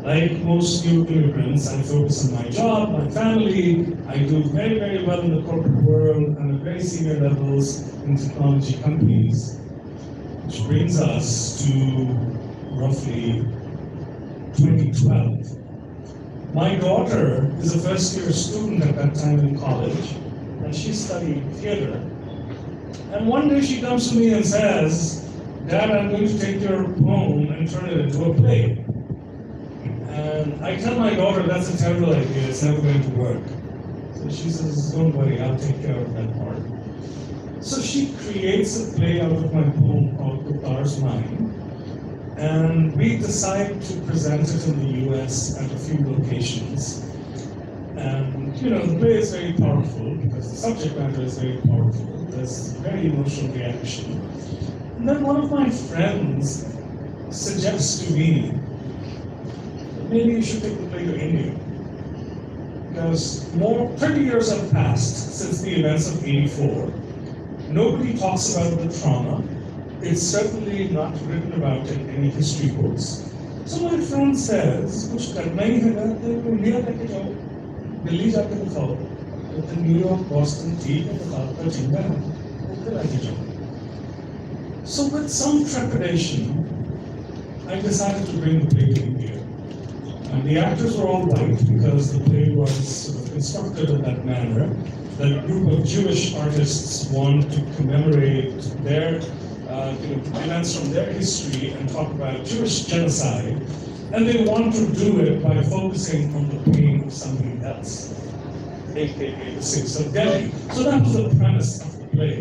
like most new immigrants, I focus on my job, my family. I do very, very well in the corporate world and at very senior levels in technology companies, which brings us to roughly 2012. My daughter is a first-year student at that time in college, and she studied theater. And one day she comes to me and says, "Dad, I'm going to take your poem and turn it into a play." And I tell my daughter, "That's a terrible idea, it's never going to work." So she says, "Don't worry, I'll take care of that part." So she creates a play out of my poem called Kultar's Mind. And we decided to present it in the US at a few locations. And the play is very powerful because the subject matter is very powerful. There's very emotional reaction. And then one of my friends suggests to me, maybe you should take the play to India. Because 30 years have passed since the events of '84. Nobody talks about the trauma. It's certainly not written about in any history books. So my friend says, "Kuch karna hi hai, to India leke jao, Delhi jaake dikhao, to New York, Boston, theek hai, Kalamkar chinda hai, udhar leke jao." So with some trepidation, I decided to bring the play to India. And the actors were all white because the play was sort of constructed in that manner, that a group of Jewish artists want to commemorate their events from their history and talk about Jewish genocide, and they want to do it by focusing on the pain of somebody else, aka the Sikhs of Delhi. So that was the premise of the play.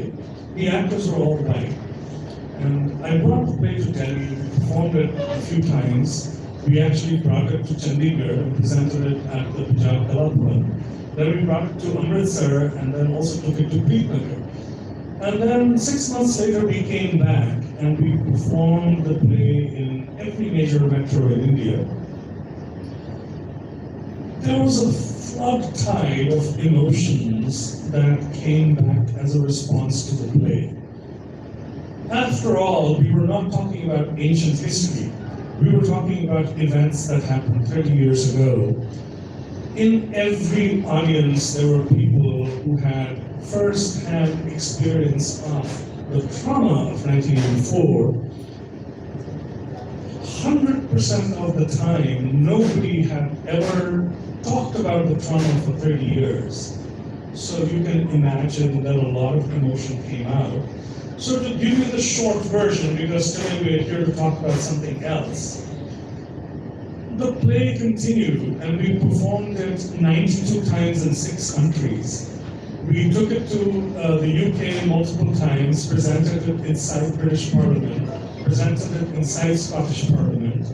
The actors were all white. And I brought the play to Delhi, we performed it a few times. We actually brought it to Chandigarh and presented it at the Punjab Kalamkar. Then we brought it to Amritsar and then also took it to Preetnagar. And then 6 months later we came back and we performed the play in every major metro in India. There was a flood tide of emotions that came back as a response to the play. after all, we were not talking about ancient history. We were talking about events that happened 30 years ago. In every audience, there were people who had first-hand experience of the trauma of 1984. 100% of the time, nobody had ever talked about the trauma for 30 years. So you can imagine that a lot of emotion came out. So to give you the short version, because today we're here to talk about something else, the play continued and we performed it 92 times in 6 countries. We took it to the UK multiple times, presented it inside British Parliament, presented it inside Scottish Parliament.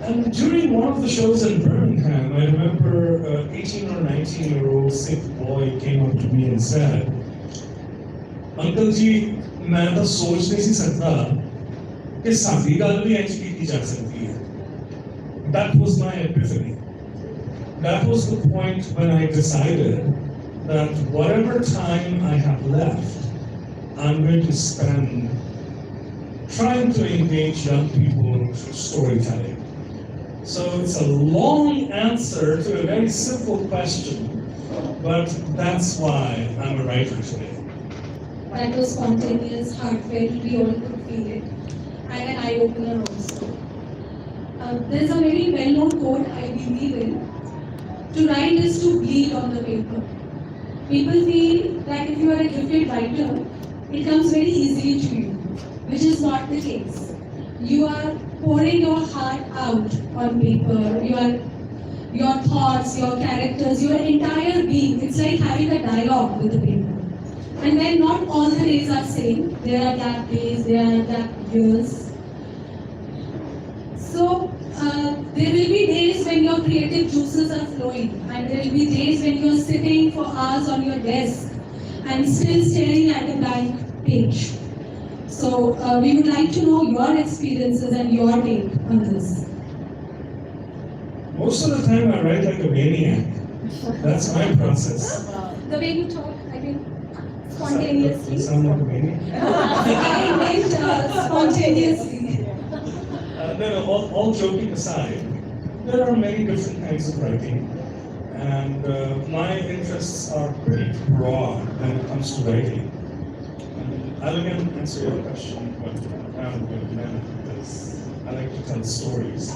And during one of the shows in Birmingham, I remember an 18 or 19-year-old Sikh boy came up to me and said, "Uncle ji, मैं तो सोच नहीं सी सकता कि साडी गल भी इंज कीती जा सकती है." That was my epiphany. That was the point when I decided that whatever time I have left, I'm going to spend trying to engage young people through storytelling. So it's a long answer to a very simple question, but that's why I'm a writer today. That was spontaneous, heartfelt, we all could feel it, and an eye-opener also. There's a very well-known quote I believe in: to write is to bleed on the paper. People feel that if you are a gifted writer, it comes very easily to you, which is not the case. You are pouring your heart out on paper, your thoughts, your characters, your entire being. It's like having a dialogue with the paper. And then not all the days are same. There are gap days, there are gap years. So there will be days when your creative juices are flowing, and there will be days when you're sitting for hours on your desk and still staring at a blank page. So we would like to know your experiences and your take on this. Most of the time I write like a maniac. That's my process. The way you talk, I mean, spontaneously. Sound like a maniac? I meant spontaneously. No, all joking aside, there are many different kinds of writing, and my interests are pretty broad when it comes to writing. I'll again answer your question, but I'm going to manage because I like to tell stories.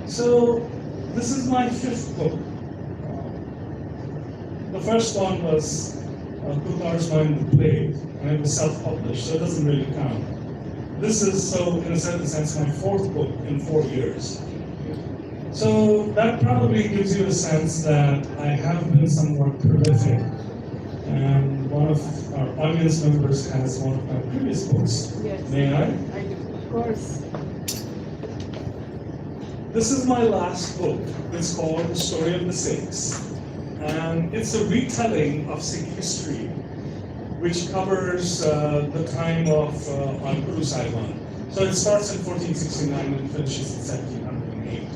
So this is my 5th book. The first one was Two Cars Mind the Play, and it was self-published, so it doesn't really count. This is, so in a certain sense, my 4th book in 4 years. So that probably gives you a sense that I have been somewhat prolific. And one of our audience members has one of my previous books. Yes. May I? I do, of course. This is my last book. It's called The Story of the Sikhs. And it's a retelling of Sikh history, which covers the time of Guru Sahib. So it starts in 1469 and finishes in 1708.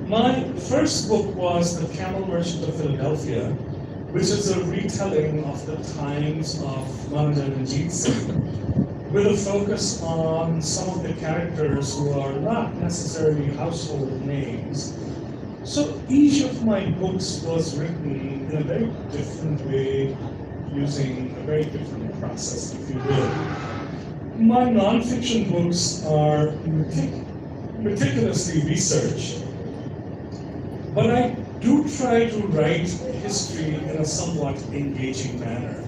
My first book was The Camel Merchant of Philadelphia, which is a retelling of the times of Maharaja Ranjit Singh, with a focus on some of the characters who are not necessarily household names. So each of my books was written in a very different way, using a very different process, if you will. My non-fiction books are meticulously researched, but I do try to write history in a somewhat engaging manner.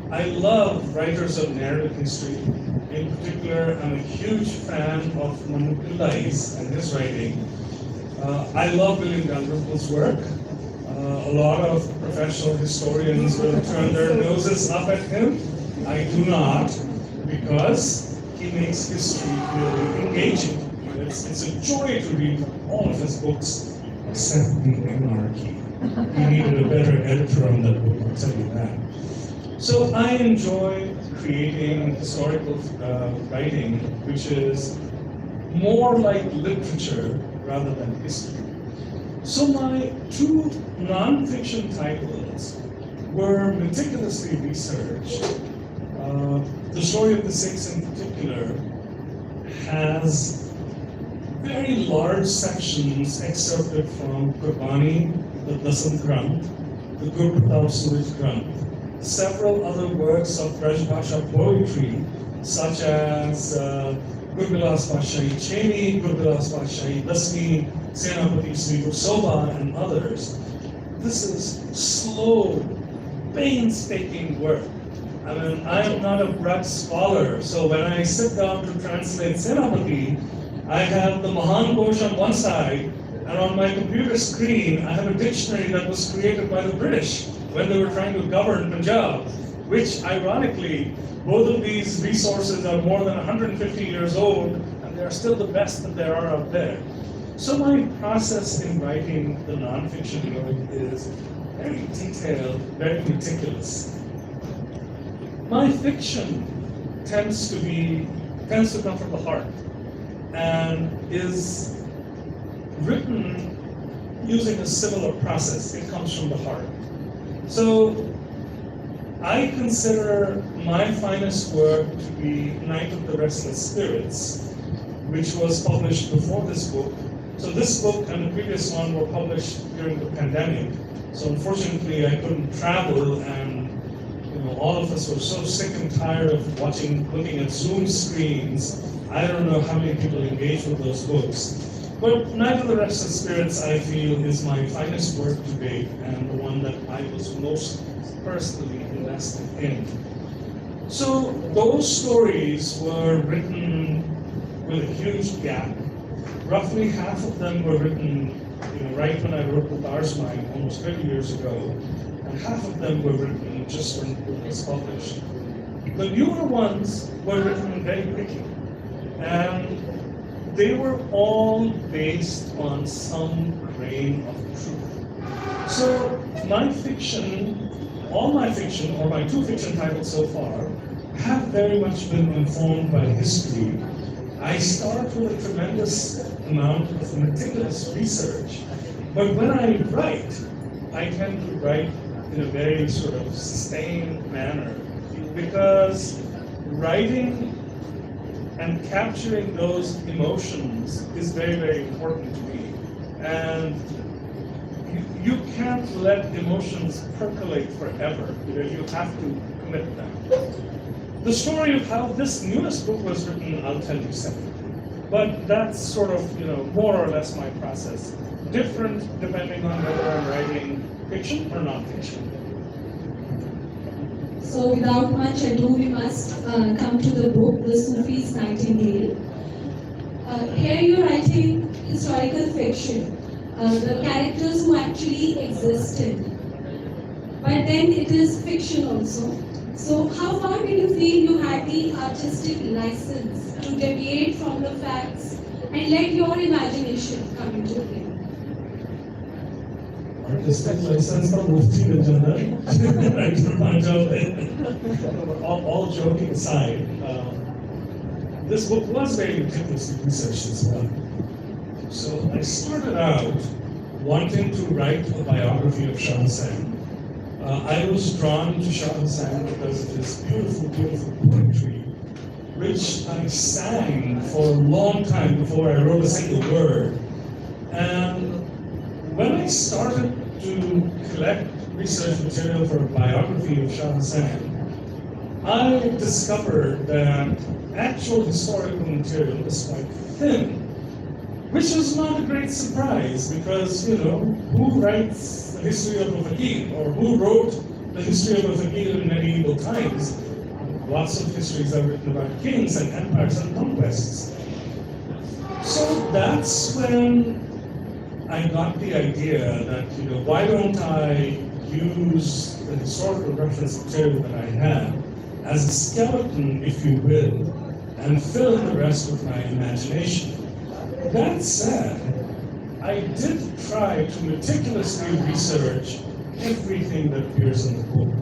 I love writers of narrative history. In particular, I'm a huge fan of Mahmood Pillai's and his writing. I love William Dalrymple's work. A lot of professional historians will turn their noses up at him. I do not, because he makes history really engaging. It's a joy to read all of his books, except The Anarchy. He needed a better editor on that book, I'll tell you that. So I enjoy creating historical writing, which is more like literature rather than history. So my 2 non-fiction titles were meticulously researched. The story of the Sikhs in particular has very large sections excerpted from Gurbani, the Dasam Granth, the Gurpratap Suraj Granth, several other works of Brajbhasha poetry, such as Gurbilas Pashahi Cheni, Gurbilas Pashahi Dasmi, Senapati Sri Gursoba, and others. This is slow, painstaking work. I mean, I am not a Braj scholar, so when I sit down to translate Senapati, I have the Mahan Kosh on one side, and on my computer screen, I have a dictionary that was created by the British when they were trying to govern Punjab, which ironically, both of these resources are more than 150 years old, and they are still the best that there are out there. So my process in writing the nonfiction book is very detailed, very meticulous. My fiction tends to come from the heart and is written using a similar process. It comes from the heart. So I consider my finest work to be Night of the Restless Spirits, which was published before this book. So this book and the previous one were published during the pandemic. So unfortunately I couldn't travel, and all of us were so sick and tired of looking at Zoom screens. I don't know how many people engage with those books. But Night of the Restless Spirits, I feel, is my finest work to date, and the one that I was most personally invested in. So those stories were written with a huge gap. Roughly half of them were written right when I wrote The Tar's Mind almost 30 years ago, and half of them were written just when the book was published. The newer ones were written very quickly, and they were all based on some grain of truth. So my fiction, all my fiction, or my two fiction titles so far, have very much been informed by history. I start with a tremendous amount of meticulous research, but when I write, I tend to write in a very sort of sustained manner, because writing and capturing those emotions is very, very important to me. And you can't let emotions percolate forever. You have to commit them. The story of how this newest book was written, I'll tell you separately. But that's sort of, more or less my process. Different depending on whether I'm writing fiction or non-fiction. So without much ado, we must come to the book, The Sufis' Nightingale. Here you're writing historical fiction, the characters who actually existed. But then it is fiction also. So how far did you feel you had the artistic license to deviate from the facts and let your imagination come into play? Artistic license from Mufti Jalandhar. All joking aside, this book was very meticulously researched as well. So I started out wanting to write a biography of Shah Hussain. I was drawn to Shah Hussain because of his beautiful, beautiful poetry, which I sang for a long time before I wrote a single word. And when I started to collect research material for a biography of Shah Hussain, I discovered that actual historical material is quite thin, which was not a great surprise because, who writes the history of a fakir, or who wrote the history of a fakir in medieval times? Lots of histories are written about kings and empires and conquests. So that's when I got the idea that, why don't I use the historical reference material that I have as a skeleton, if you will, and fill in the rest with my imagination. That said, I did try to meticulously research everything that appears in the book.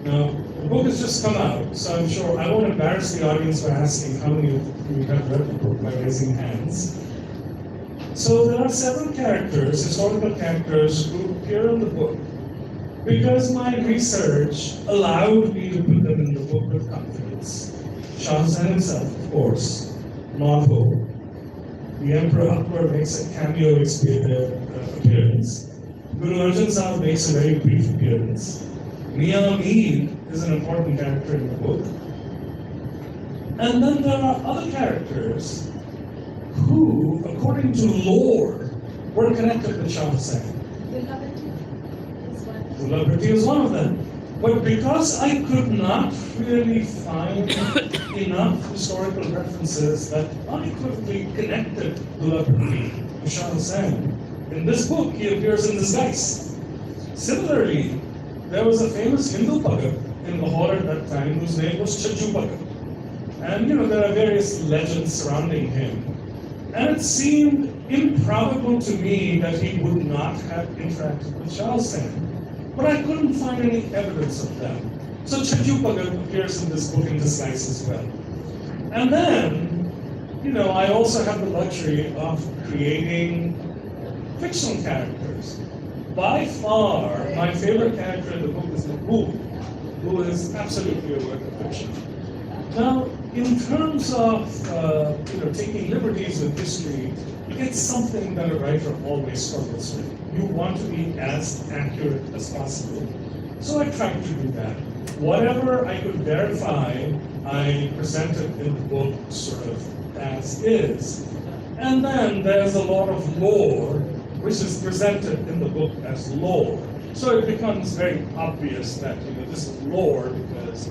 Now, the book has just come out, so I'm sure I won't embarrass the audience by asking how many of you have read the book by raising hands. So there are several characters, historical characters, who appear in the book because my research allowed me to put them in the book with confidence. Shah Hussain himself, of course, Madho. The Emperor Akbar makes a cameo appearance. Guru Arjan Sahib makes a very brief appearance. Mian Amin is an important character in the book. And then there are other characters who, according to lore, were connected with Shah Hussain. Dulha Bhatti is one of them. But because I could not really find enough historical references that unequivocally connected Dulha Bhatti to Shah Hussain, in this book he appears in disguise. Similarly, there was a famous Hindu Bhagat in Lahore at that time whose name was Chachchu Bhagat. And there are various legends surrounding him. And it seemed improbable to me that he would not have interacted with Shah Hussain. But I couldn't find any evidence of that. So Chachchu Bhagat appears in this book in disguise as well. And then, I also have the luxury of creating fictional characters. By far, my favorite character in the book is Mahbub, who is absolutely a work of fiction. Now, in terms of taking liberties with history, it's something that a writer always struggles with. You want to be as accurate as possible. So I tried to do that. Whatever I could verify, I presented in the book sort of as is. And then there's a lot of lore, which is presented in the book as lore. So it becomes very obvious that this is lore because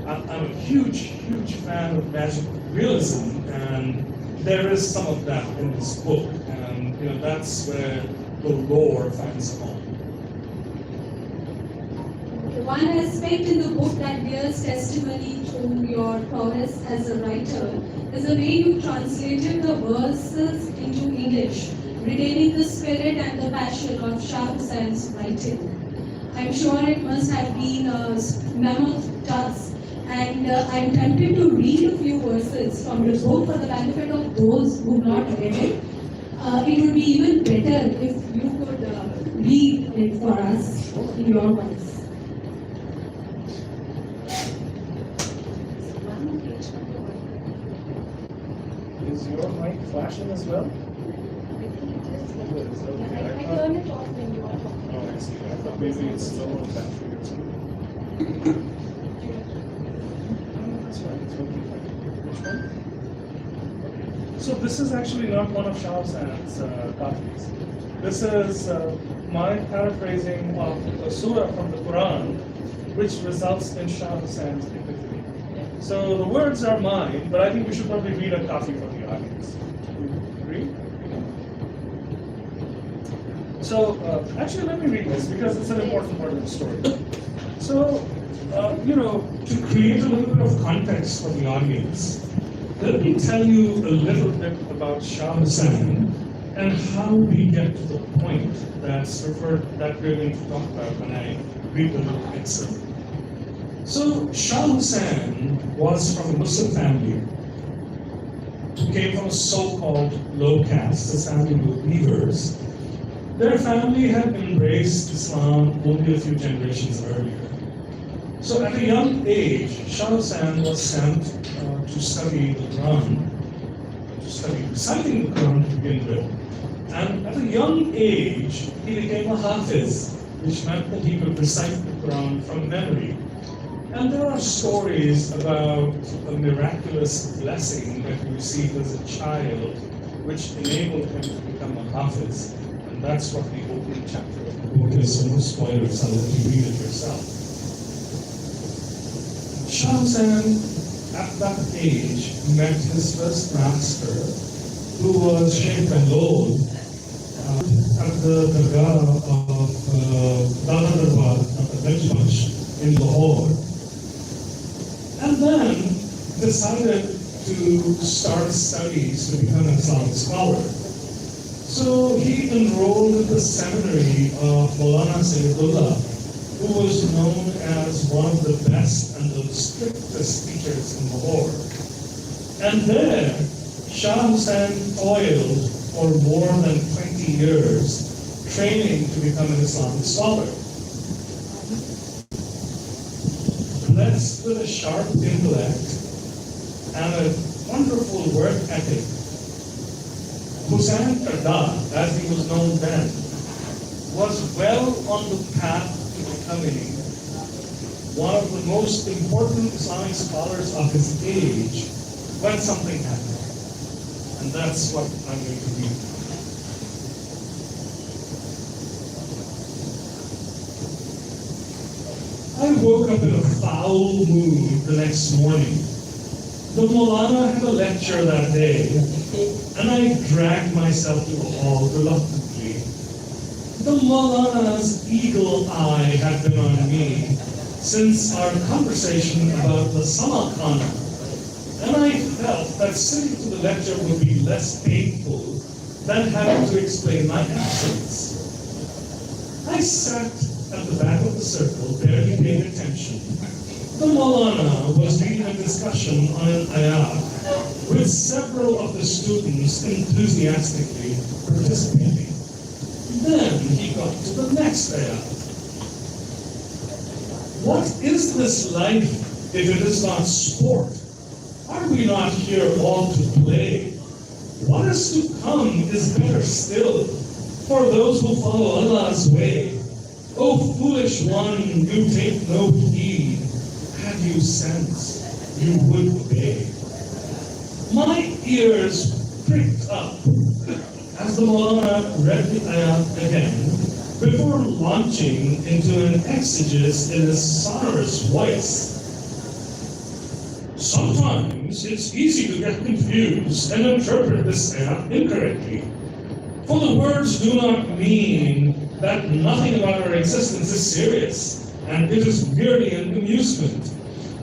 I'm a huge, huge fan of magical realism, and there is some of that in this book, and that's where the lore finds a home. One aspect in the book that bears testimony to your prowess as a writer is the way you translated the verses into English, retaining the spirit and the passion of Shah Hussein's writing. I'm sure it must have been a mammoth task, and I'm tempted to read a few verses from the book for the benefit of those who have not read it. It would be even better if you could read it for us in your voice. Is your mic flashing as well? I turn it off when you are talking. Oh, I see. I thought maybe it's low on battery or something. That's right, it's working fine. Which one? So this is actually not one of Shah Hussein's copies. This is my paraphrasing of a surah from the Quran, which results in Shah Hussein's epiphany. So the words are mine, but I think we should probably read a copy for the audience. Agree? So actually, let me read this because it's an important part of the story. So, to create a little bit of context for the audience, let me tell you a little bit about Shah Hussain and how we get to the point that we're going to talk about when I read the little excerpt. So Shah Hussain was from a Muslim family who came from a so-called low caste, a family of weavers. Their family had embraced Islam only a few generations earlier. So at a young age, Shah Hussain was sent to study the Quran, to study reciting the Quran to begin with. And at a young age, he became a hafiz, which meant that he could recite the Quran from memory. And there are stories about a miraculous blessing that he received as a child, which enabled him to become a hafiz. And that's what the opening chapter of the book is, so no spoilers, I'll let you read it yourself. Shah Hussain, at that age, met his first master, who was Sheikh Bandol, at the Dargah of Jalandhar, at the Benchmark in Lahore. And then decided to start studies to become an Islamic scholar. So he enrolled in the seminary of Maulana Sayyidullah, who was known as one of the best and the strictest teachers in Lahore. And there, Shah Hussain toiled for more than 20 years, training to become an Islamic scholar. Blessed with a sharp intellect and a wonderful work ethic, Hussain Karda, as he was known then, was well on the path to becoming one of the most important Islamic scholars of his age when something happened. And that's what I'm going to read. I woke up in a foul mood the next morning. The Maulana had a lecture that day, and I dragged myself to the hall reluctantly. The Maulana's eagle eye had been on me since our conversation about the Samakana, and I felt that sitting to the lecture would be less painful than having to explain my absence. I sat at the back of the circle, barely paying attention. The Maulana was leading a discussion on an ayat, with several of the students enthusiastically participating. Then he got to the next ayat. What is this life if it is not sport? Are we not here all to play? What is to come is better still for those who follow Allah's way. O foolish one, you take no heed. Had you sense, you would obey. My ears pricked up as the Maulana read the ayat again before launching into an exegesis in his sonorous voice. Sometimes it's easy to get confused and interpret this ayat incorrectly. For the words do not mean that nothing about our existence is serious, and it is merely an amusement.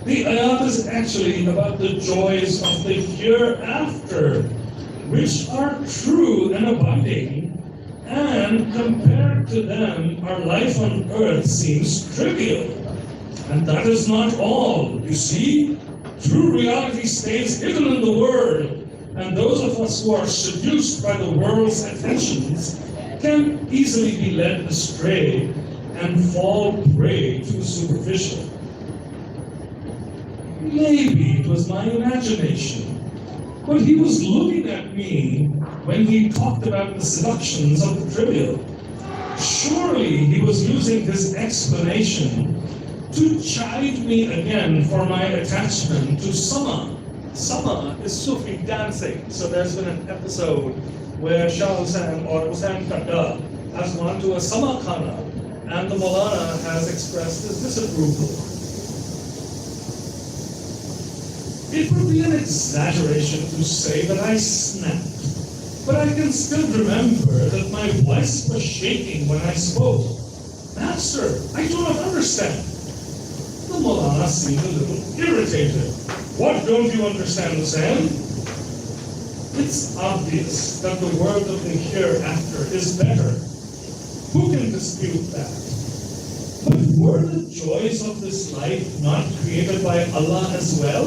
The ayat is actually about the joys of the hereafter, which are true and abiding, and compared to them, our life on earth seems trivial. And that is not all, you see. True reality stays hidden in the world, and those of us who are seduced by the world's attentions can easily be led astray and fall prey to the superficial. Maybe it was my imagination, but he was looking at me when he talked about the seductions of the trivial. Surely he was using his explanation to chide me again for my attachment to Sama. Sama is Sufi dancing, so there's been an episode where Shah Hussain or Hussain Karda has gone to a Samakana, and the Maulana has expressed his disapproval. It would be an exaggeration to say that I snapped, but I can still remember that my voice was shaking when I spoke. Master, I do not understand. The Maulana seemed a little irritated. What don't you understand, Hussain? It's obvious that the world of the hereafter is better. Who can dispute that? But were the joys of this life not created by Allah as well?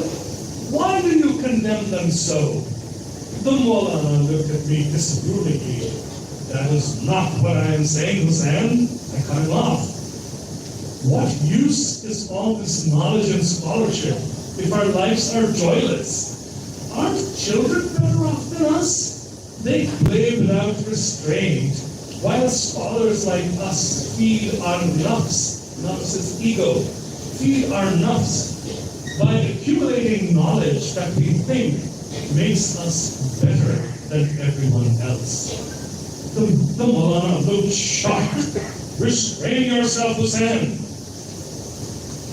Why do you condemn them so? The Maulana looked at me disapprovingly. That is not what I am saying, Hussain. I cut him off. What use is all this knowledge and scholarship if our lives are joyless? Aren't children better off than us? They play without restraint, while scholars like us feed our nafs, nafs is ego, feed our nafs by accumulating knowledge that we think makes us better than everyone else. The Maulana looked shocked. Restrain yourself, Hussain.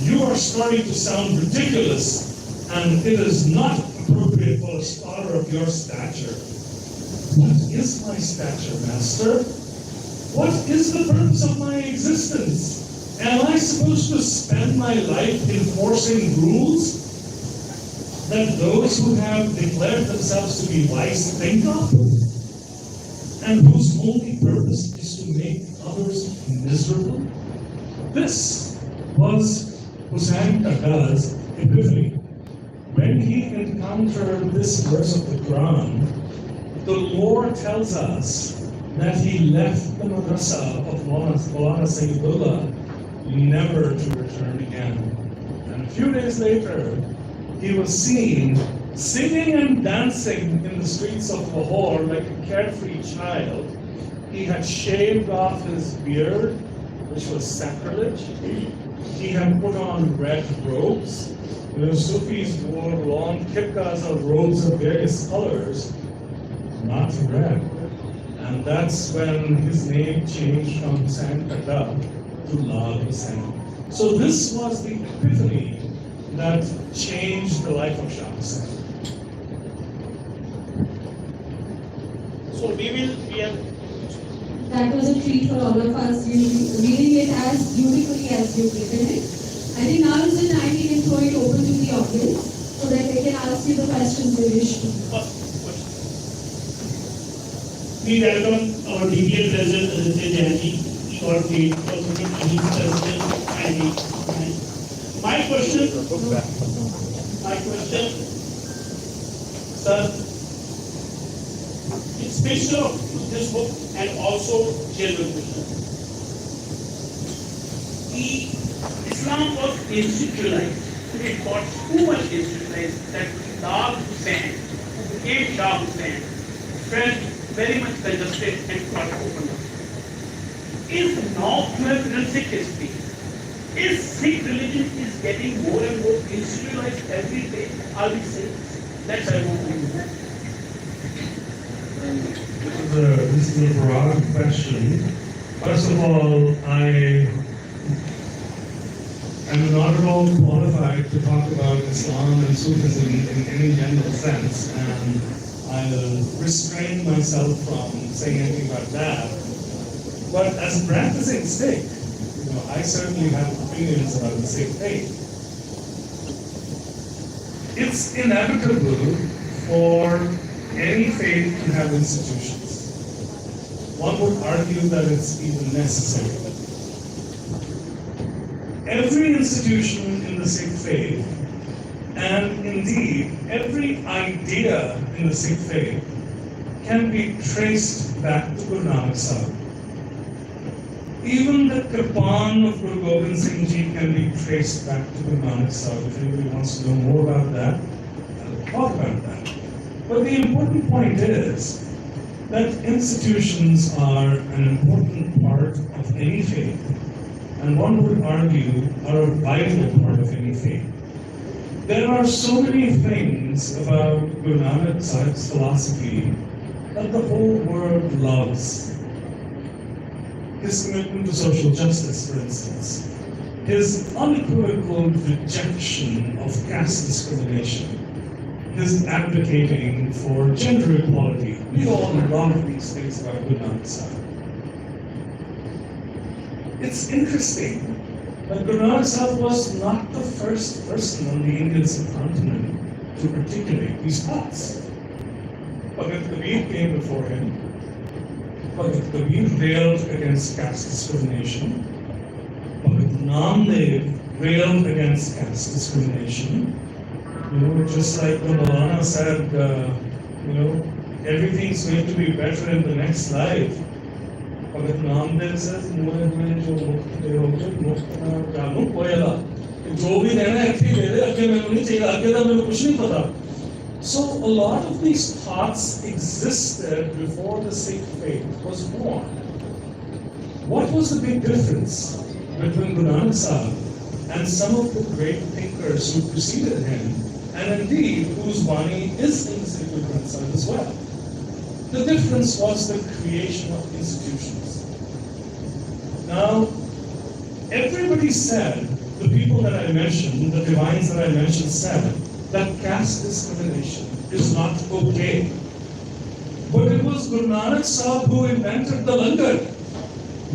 You are starting to sound ridiculous, and it is not appropriate for a scholar of your stature. What is my stature, Master? What is the purpose of my existence? Am I supposed to spend my life enforcing rules that those who have declared themselves to be wise think of? And whose only purpose is to make others miserable? This was Hussain Karda's epiphany. When he encountered this verse of the Quran, the Lord tells us that he left the madrasa of Maulana Sayyidullah never to return again. And a few days later, he was seen singing and dancing in the streets of Lahore like a carefree child. He had shaved off his beard, which was sacrilege. He had put on red robes. You know, Sufis wore long kipkas or robes of various colors, not red. And that's when his name changed from Hussain Kadda to Lal Hussain. So this was the epiphany that changed the life of Shah Hussain. So we have That was a treat for all of us, reading it as beautifully as you written it. I think now is the time we can throw it open to the audience so that they can ask you the questions they wish to. we welcome our DBA President Aditya Jainji, shortly, also the President and my question, sir, it's based on this book and also general question. Islam was institutionalized. It got too much institutionalized that Lal Hussain, who became Shah Hussain, felt very much congested and got opened up. Is now you have written Sikh history. Is Sikh religion is getting more and more institutionalized every day? Are we Sikhs? That's I want to know. This is a broad question. First of all, I am not at all qualified to talk about Islam and Sufism in any general sense, and I'll restrain myself from saying anything about that. But as a practicing Sikh, I certainly have opinions about the Sikh faith. It's inevitable for any faith to have institutions. One would argue that it's even necessary. Every institution in the Sikh faith, and indeed every idea in the Sikh faith, can be traced back to Guru Nanak Sahib. Even the Kirpan of Guru Gobind Singh Ji can be traced back to Guru Nanak Sahib. If anybody wants to know more about that, I'll talk about that. But the important point is that institutions are an important part of any faith, and one would argue are a vital part of any faith. There are so many things about Guru Nanak Sahib's philosophy that the whole world loves. His commitment to social justice, for instance, his unequivocal rejection of caste discrimination, his advocating for gender equality. We all love these things about Guru Nanak Sahib. It's interesting that Guru Nanak Sahib was not the first person on the Indian subcontinent to articulate these thoughts. Bhagat Kabir came before him. Bhagat Kabir railed against caste discrimination. Bhagat Namdev railed against caste discrimination. Just like the Maulana said, everything's going to be better in the next life. Bhagat Namdev says, so a lot of these thoughts existed before the Sikh faith was born. What was the big difference between Guru Nanak Sahib and some of the great thinkers who preceded him, and indeed whose Vani is in the Sikh Granth as well? The difference was the creation of institutions. Now, everybody said, the people that I mentioned, the divines that I mentioned said, that caste discrimination is not okay. But it was Guru Nanak Sahib who invented the langar,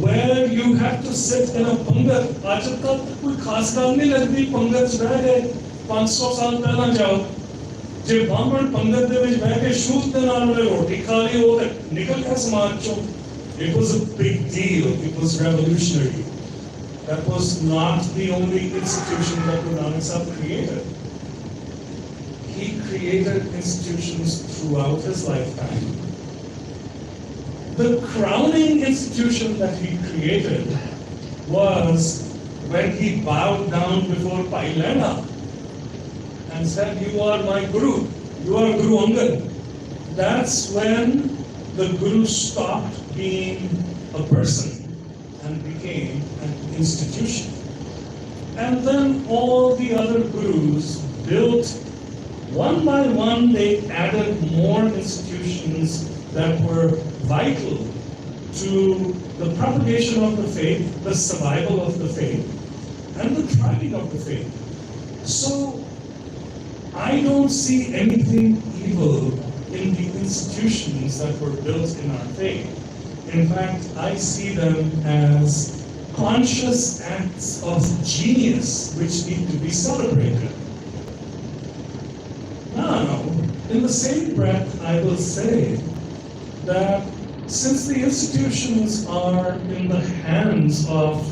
where you have to sit in a pangar. Aaj tak koi khas kaam nahi lagdi, pangar ch beh gaye, 500 saal pehla jao. Je Brahman pangar de vich beh ke shoot de naal ole roti kha li ho te nikal gaya samaj chon. It was a big deal. It was revolutionary. That was not the only institution that Guru Nanak Sahib created. He created institutions throughout his lifetime. The crowning institution that he created was when he bowed down before Pai Lena and said, "You are my Guru, you are Guru Angad." That's when the Guru stopped being a person and became an institution. And then all the other Gurus built, one by one, they added more institutions that were vital to the propagation of the faith, the survival of the faith, and the thriving of the faith. So I don't see anything evil in the institutions that were built in our faith. In fact, I see them as conscious acts of genius which need to be celebrated. Now, in the same breath, I will say that since the institutions are in the hands of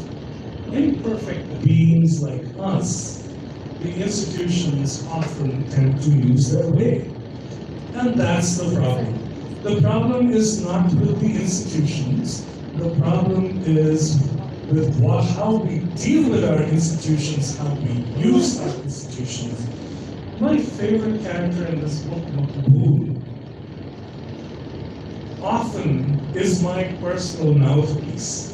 imperfect beings like us, the institutions often tend to lose their way. And that's the problem. The problem is not with the institutions. The problem is with how we deal with our institutions, how we use our institutions. My favorite character in this book, Makbul, often is my personal mouthpiece.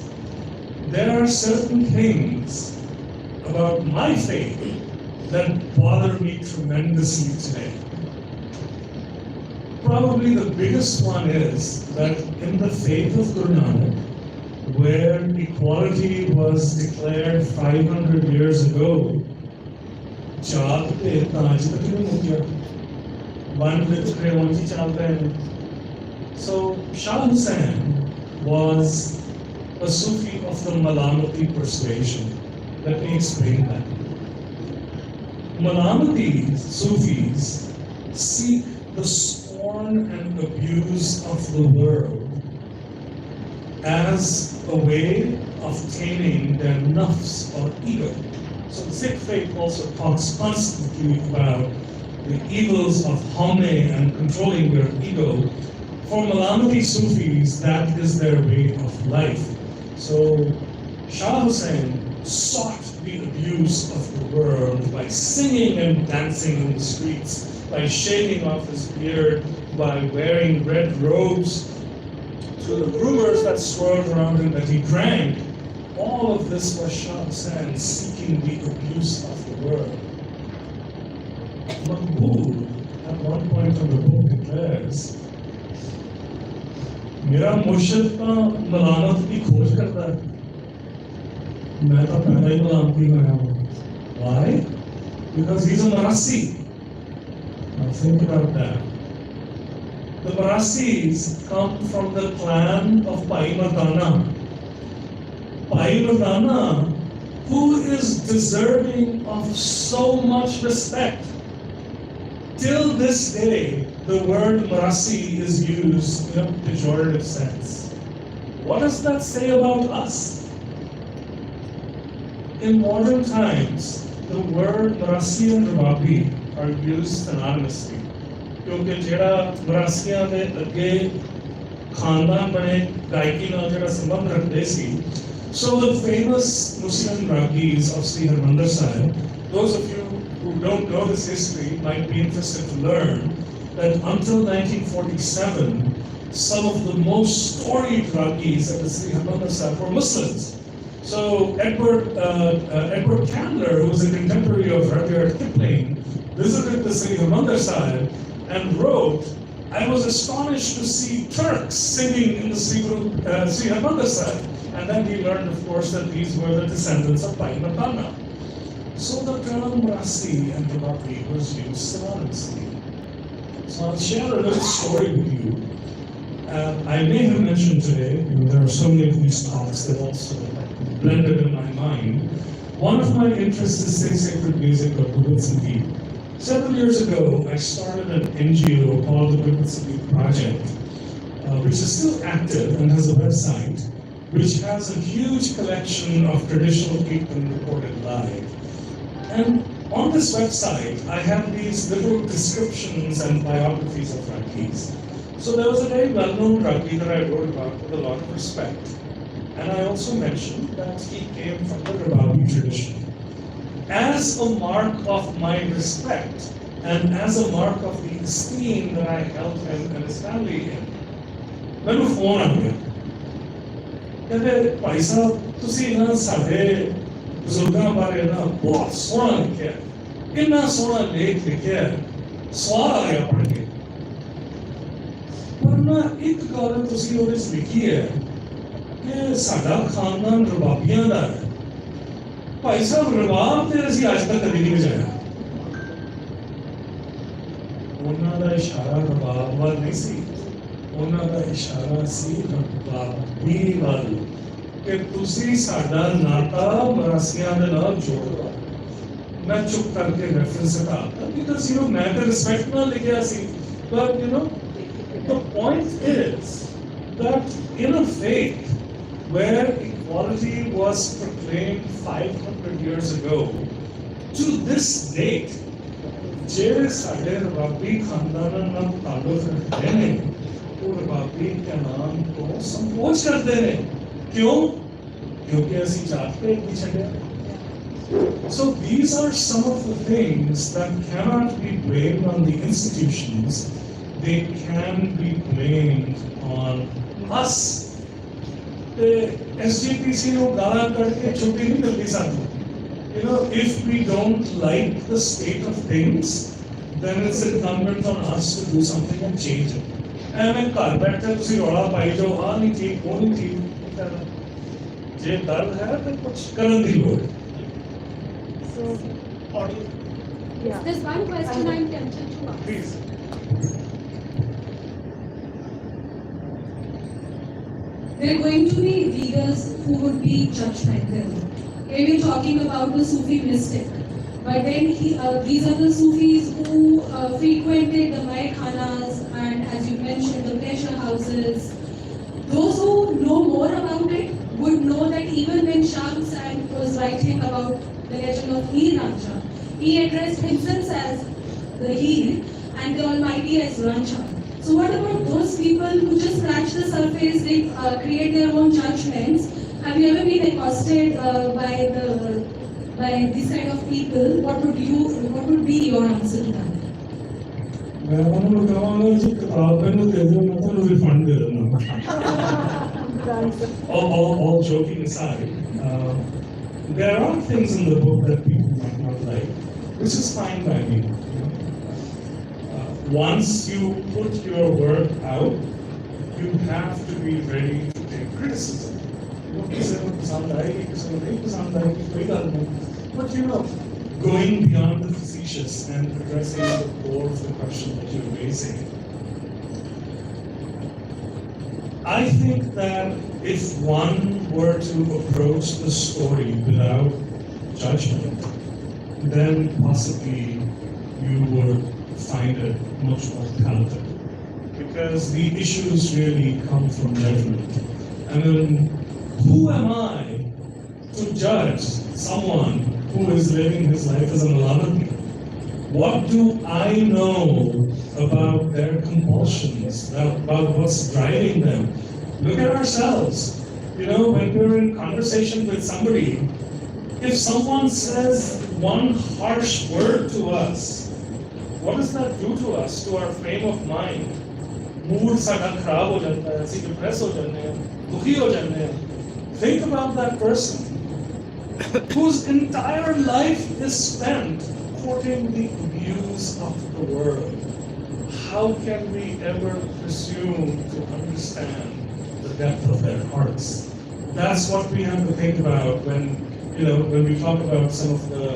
There are certain things about my faith that bother me tremendously today. Probably the biggest one is that in the faith of Guru Nanak, where equality was declared 500 years ago, so Shah Hussain was a Sufi of the Malamati persuasion. Let me explain that. Malamati Sufis seek the scorn and abuse of the world as a way of taming their nafs or ego. So the Sikh faith also talks constantly about the evils of hame and controlling their ego. For Malamati Sufis, that is their way of life. So Shah Hussain sought the abuse of the world by singing and dancing in the streets, by shaving off his beard, by wearing red robes. So the rumors that swirled around him that he drank, all of this was Shah Hussain seeking the abuse of the world. Makbul, at one point in the book, declares, मेरा मुर्शिद का मलामत की खोज करता है, मैं तो पहले ही मलामती में आया हूँ. Why? Because he's a Marasi. Now think about that. The Marasis come from the clan of Pai Mardana. Pai Mardana, who is deserving of so much respect. Till this day, the word Marasi is used in a pejorative sense. What does that say about us? In modern times, the word Marasi and Rababi are used synonymously. क्योंकि जेड़ा मरासियां दे अगे खानदान बने गायकी नाल जेड़ा संबंध रखदे सी. So the famous Muslim Ragis of Sri Harmandir Sahib, those of you who don't know this history might be interested to learn that until 1947, some of the most storied Ragis at the Sri Harmandir Sahib were Muslims. So Edward Candler, who was a contemporary of Rudyard Kipling, visited the Sri Harmandir Sahib and wrote, "I was astonished to see Turks singing in the Sri Harmandir Sahib." And then we learned, of course, that these were the descendants of Pai Mardana. So the term Marasi and Rababi was used synonymously. So I'll share a little story with you. I may have mentioned today, there are so many of these talks that also blended in my mind. One of my interests is sacred music of Gurmat Sangeet. Several years ago, I started an NGO called the Gurmat Sangeet Project, which is still active and has a website, which has a huge collection of traditional kirtan recorded live. And on this website, I have these little descriptions and biographies of Ragis. So there was a very well-known rugby that I wrote about with a lot of respect. And I also mentioned that he came from the Rababi tradition. As a mark of my respect, and as a mark of the esteem that I held him and his family in, ਮੈਨੂੰ phone ਆ ਗਿਆ ਕਹਿੰਦੇ ਭਾਈ ਸਾਹਿਬ ਤੁਸੀਂ ਨਾ ਸਾਡੇ ਬਜ਼ੁਰਗਾਂ ਬਾਰੇ ਨਾ ਬਹੁਤ ਸੋਹਣਾ ਲਿਖਿਆ, ਇੰਨਾ ਸੋਹਣਾ ਲੇਖ ਲਿਖਿਆ, ਸਵਾਦ ਆ ਗਿਆ ਪੜ੍ਹ ਕੇ। ਪਰ ਨਾ ਇੱਕ ਗੱਲ ਤੁਸੀਂ ਉਹਦੇ 'ਚ ਲਿਖੀ ਹੈ ਕਿ ਸਾਡਾ ਖਾਨਦਾਨ ਰਬਾਬੀਆਂ ਦਾ ਹੈ। ਭਾਈ ਸਾਹਿਬ ਰਬਾਬ ਤੇ ਅਸੀਂ ਅੱਜ ਤੱਕ ਕਦੇ ਨਹੀਂ ਵਜਾਇਆ। ਉਹਨਾਂ ਦਾ ਇਸ਼ਾਰਾ ਰਬਾਬ ਵੱਲ ਨਹੀਂ ਸੀ, ਉਹਨਾਂ ਦਾ ਇਸ਼ਾਰਾ ਸੀ ਰਬਾਬੀ ਵੱਲ ਕਿ ਤੁਸੀਂ ਸਾਡਾ ਨਾਤਾ ਮਰਾਸੀਆਂ ਦੇ ਨਾਲ ਜੋੜੋ। ਮੈਂ ਚੁੱਪ ਕਰਕੇ ਰੈਫਰੈਂਸ ਹਟਾਤਾ ਬਿਕਾਜ਼ ਮੈਂ ਤਾਂ ਰਿਸਪੈਕਟ ਨਾਲ ਲਿਖਿਆ ਸੀ। ਪਰ the point is that in a faith where equality was proclaimed 500 years ago, to this date, जे साढ़े रबाबी खानदान नाल ताल्लुक रखते हैं, वो रबाबी के नाम को संकोच करते हैं। क्यों? क्योंकि असी जात पे एक छड़े। So these are some of the things that cannot be blamed on the institutions. They can be blamed on us. SGPC ਨੂੰ ਗਾਲਾਂ ਕੱਢ ਕੇ ਛੁੱਟੀ ਨਹੀਂ ਮਿਲਦੀ ਸਾਨੂੰ। If we don't like the state of things, then it's incumbent on us to do something and change it. ਐਵੇਂ ਘਰ ਬੈਠੇ ਤੁਸੀਂ ਰੌਲਾ ਪਾਈ ਜਾਓ, ਆਹ ਨਹੀਂ ਠੀਕ, ਉਹ ਨਹੀਂ ਠੀਕ। ਜੇ ਦਰਦ ਹੈ ਤਾਂ ਕੁਝ ਕਰਨ ਦੀ ਲੋੜ ਹੈ। There's one question I'm tempted to ask. Please. There are going to be leaders who would be judgmental. Here we're talking about the Sufi mystic, but then these are the Sufis who frequented the Maikhanas and, as you mentioned, the pleasure houses. Those who know more about it would know that even when Shams was writing about the legend of Heer Ranjha, he addressed himself as the Heer and the Almighty as Ranjha. So what about those people who just scratch the surface, they create their own judgments? Have you ever been accosted by this kind of people? What would be your answer to that? मैं उन्होंने कहा जी किताब में दे दो, मैं तो refund दे दूँगा। All joking aside, there are things in the book that people might not like, which is fine by me. Once you put your work out, you have to be ready to take criticism. किसी को पसंद आएगी, किसी को नहीं पसंद आएगी, कोई बात नहीं। But going beyond the facetious and addressing the core of the question that you're raising, I think that if one were to approach the story without judgment, then possibly you would find it much more talented, because the issues really come from judgment. I mean, who am I to judge someone who is living his life as a Malamati? What do I know about their compulsions, about what's driving them? Look at ourselves. When we're in conversation with somebody, if someone says one harsh word to us, what does that do to us, to our frame of mind? Mood साडा खराब हो जाता है, ਅਸੀਂ depress हो जाते हैं, दुखी हो जाते हैं. Think about that person whose entire life is spent quoting the abuse of the world. How can we ever presume to understand the depth of their hearts? That's what we have to think about when we talk about some of the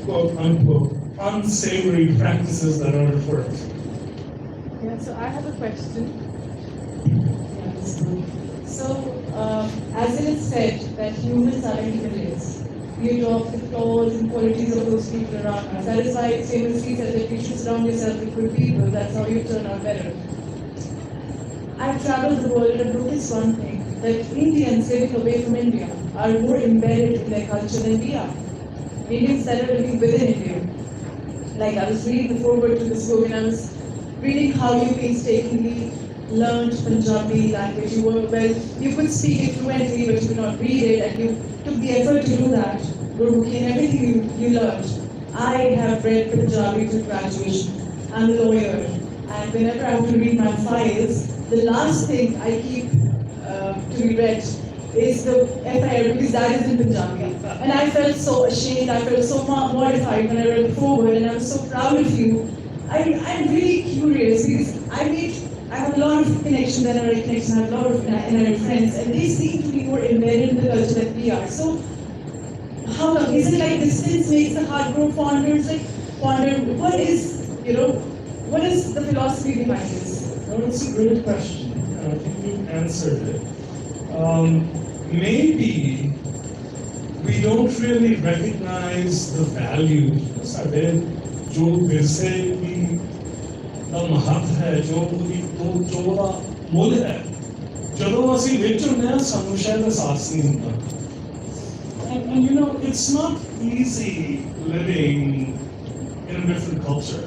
quote unquote unsavory practices that are referred to. Yeah, so I have a question. So, as it is said that humans are infinite, you talk the flaws and qualities of those people around us. That is why it famously said that you should surround yourself with good people. That's how you turn out better. I've traveled the world and noticed one thing, that Indians living away from India are more embedded in their culture than we are. Indians that are living within India. Like I was reading the foreword to this book and I was reading how you painstakingly learned Punjabi language. You could speak it fluently, but you could not read it, and you took the effort to do that. Gurmukhi and everything you learned. I have read Punjabi to graduation. I'm a lawyer, and whenever I have to read my files, the last thing I keep to be read is the FIR, because that is in Punjabi. And I felt so ashamed, I felt so mortified when I read the foreword, and I was so proud of you. I'm really curious, because I have a lot of connections, NRI connections, I have a lot of NRI friends, and they seem to be more embedded in the culture than we are. So, how come? Is it like distance makes the heart grow fonder? It's like, ponder, what is the philosophy behind this? Well, it's a great question, and I think you've answered it. Maybe we don't really recognize the value ਸਾਡੇ ਜੋ ਵਿਰਸੇ ਦੀ ਦਾ ਮਹੱਤ ਹੈ, ਜੋ ਉਹਦਾ ਮੁੱਲ ਹੈ, ਜਦੋਂ ਅਸੀਂ ਵਿੱਚ ਹੁੰਦੇ ਹਾਂ ਸਾਨੂੰ ਸ਼ਾਇਦ ਅਹਿਸਾਸ ਨਹੀਂ ਹੁੰਦਾ. And you know, it's not easy living in a different culture.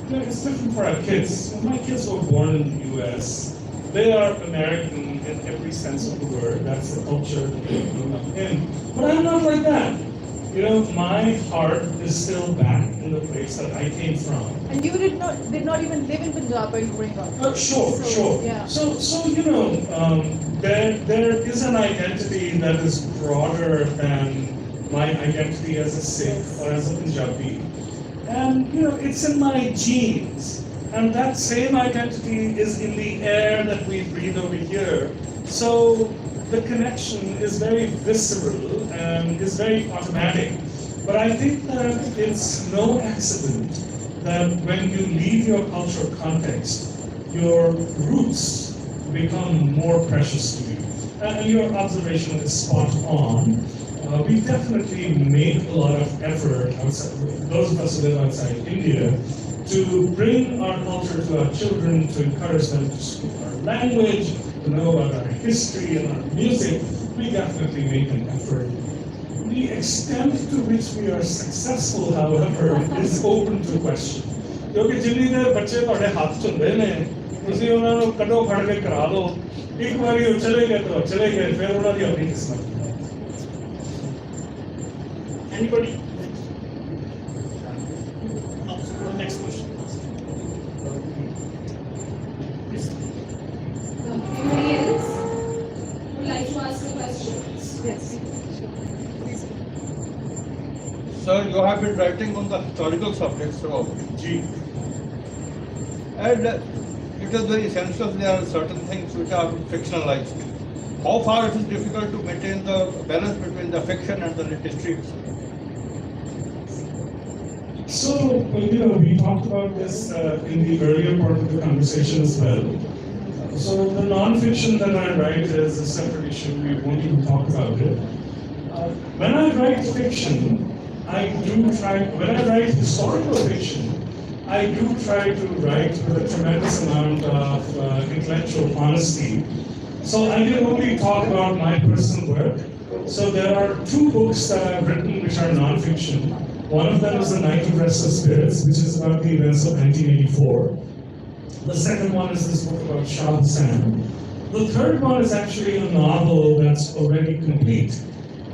You know, it's different for our kids. When my kids were born in the US, they are American in every sense of the word. That's the culture that they grew up in. But I'm not like that. You know, my heart is still back in the place that I came from. And you did not even live in Punjab while growing up. Sure. Yeah. So you know, there is an identity that is broader than my identity as a Sikh or as a Punjabi. And you know, it's in my genes. And that same identity is in the air that we breathe over here. So the connection is very visceral and is very automatic. But I think that it's no accident that when you leave your cultural context, your roots become more precious to you. And your observation is spot on. We definitely make a lot of effort outside, those of us who live outside India, to bring our culture to our children, to encourage them to speak our language, to know about our history and our music. We definitely make an effort. The extent to which we are successful, however, is open to question. क्योंकि जिन्नी देर बच्चे ਤੁਹਾਡੇ ਹੱਥ 'ਚ ਹੁੰਦੇ ਨੇ ਤੁਸੀਂ ਉਹਨਾਂ ਨੂੰ ਕੱਢੋ ਫੜ ਕੇ ਕਰਾ ਲਓ ਇੱਕ ਵਾਰੀ ਉਹ ਚਲੇ ਗਏ ਤਾਂ ਚਲੇ ਗਏ ਫਿਰ ਉਹਨਾਂ ਦੀ ਆਪਣੀ ਕਿਸਮਤ. Anybody? Next question. Anybody else would like to ask a question? Yes. Sir, you have been writing on the historical subjects throughout. Ji. And it is very essential there are certain things which are fictionalized. How far it is difficult to maintain the balance between the fiction and the history? So, you know, we talked about this in the earlier part of the conversation as well. So the non-fiction that I write is a separate issue. We won't even talk about it. When I write fiction, when I write historical fiction, I do try to write with a tremendous amount of intellectual honesty. So I can only talk about my personal work. So there are 2 books that I've written which are non-fiction. One of them is The Night of Restless Spirits, which is about the events of 1984. The second one is this book about Shah Hussain. The third one is actually a novel that's already complete.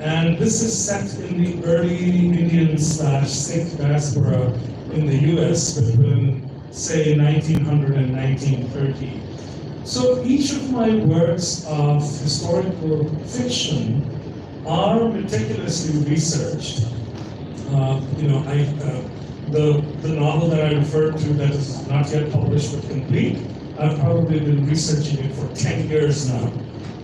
And this is set in the early Indian/Sikh diaspora in the US between, say, 1900 and 1930. So each of my works of historical fiction are meticulously researched. You know, the novel that I referred to that is not yet published but complete, I've probably been researching it for 10 years now.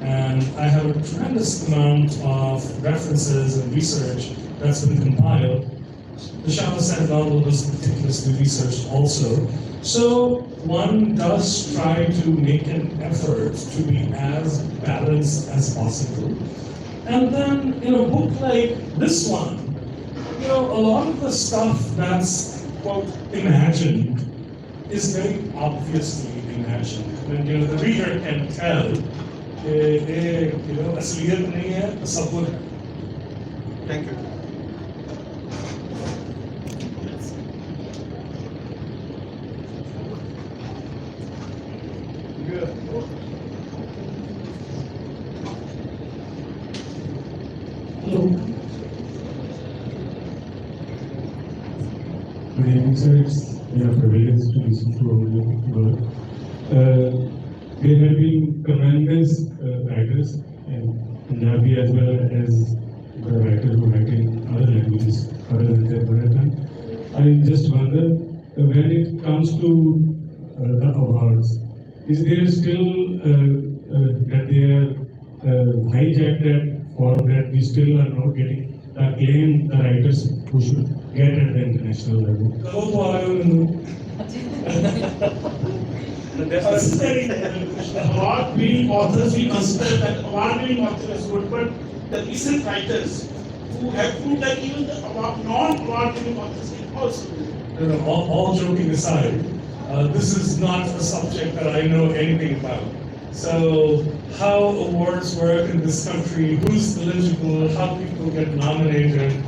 And I have a tremendous amount of references and research that's been compiled. The Shah Hussain novel was meticulously researched also. So one does try to make an effort to be as balanced as possible. And then in a book like this one, you know, a lot of the stuff that's, quote, imagined is very obviously imagined. And, you know, the reader can tell, you know, asliyyat nahi hai, tasavvur hai. Thank you. Good evening, sir. It's a privilege to listen to all your work. There have been tremendous writers in Punjabi as well as the writers who write in other languages other than their mother tongue. I just wonder, when it comes to the awards, is there still that they are hijacked that form that we still are not getting the acclaim the writers who should get at the international level? The award-winning authors, we consider that award-winning author as good, but the recent writers who have proved that even the non-award-winning authors can also do it. All joking aside, this is not a subject that I know anything about. So how awards work in this country, who's eligible, how people get nominated.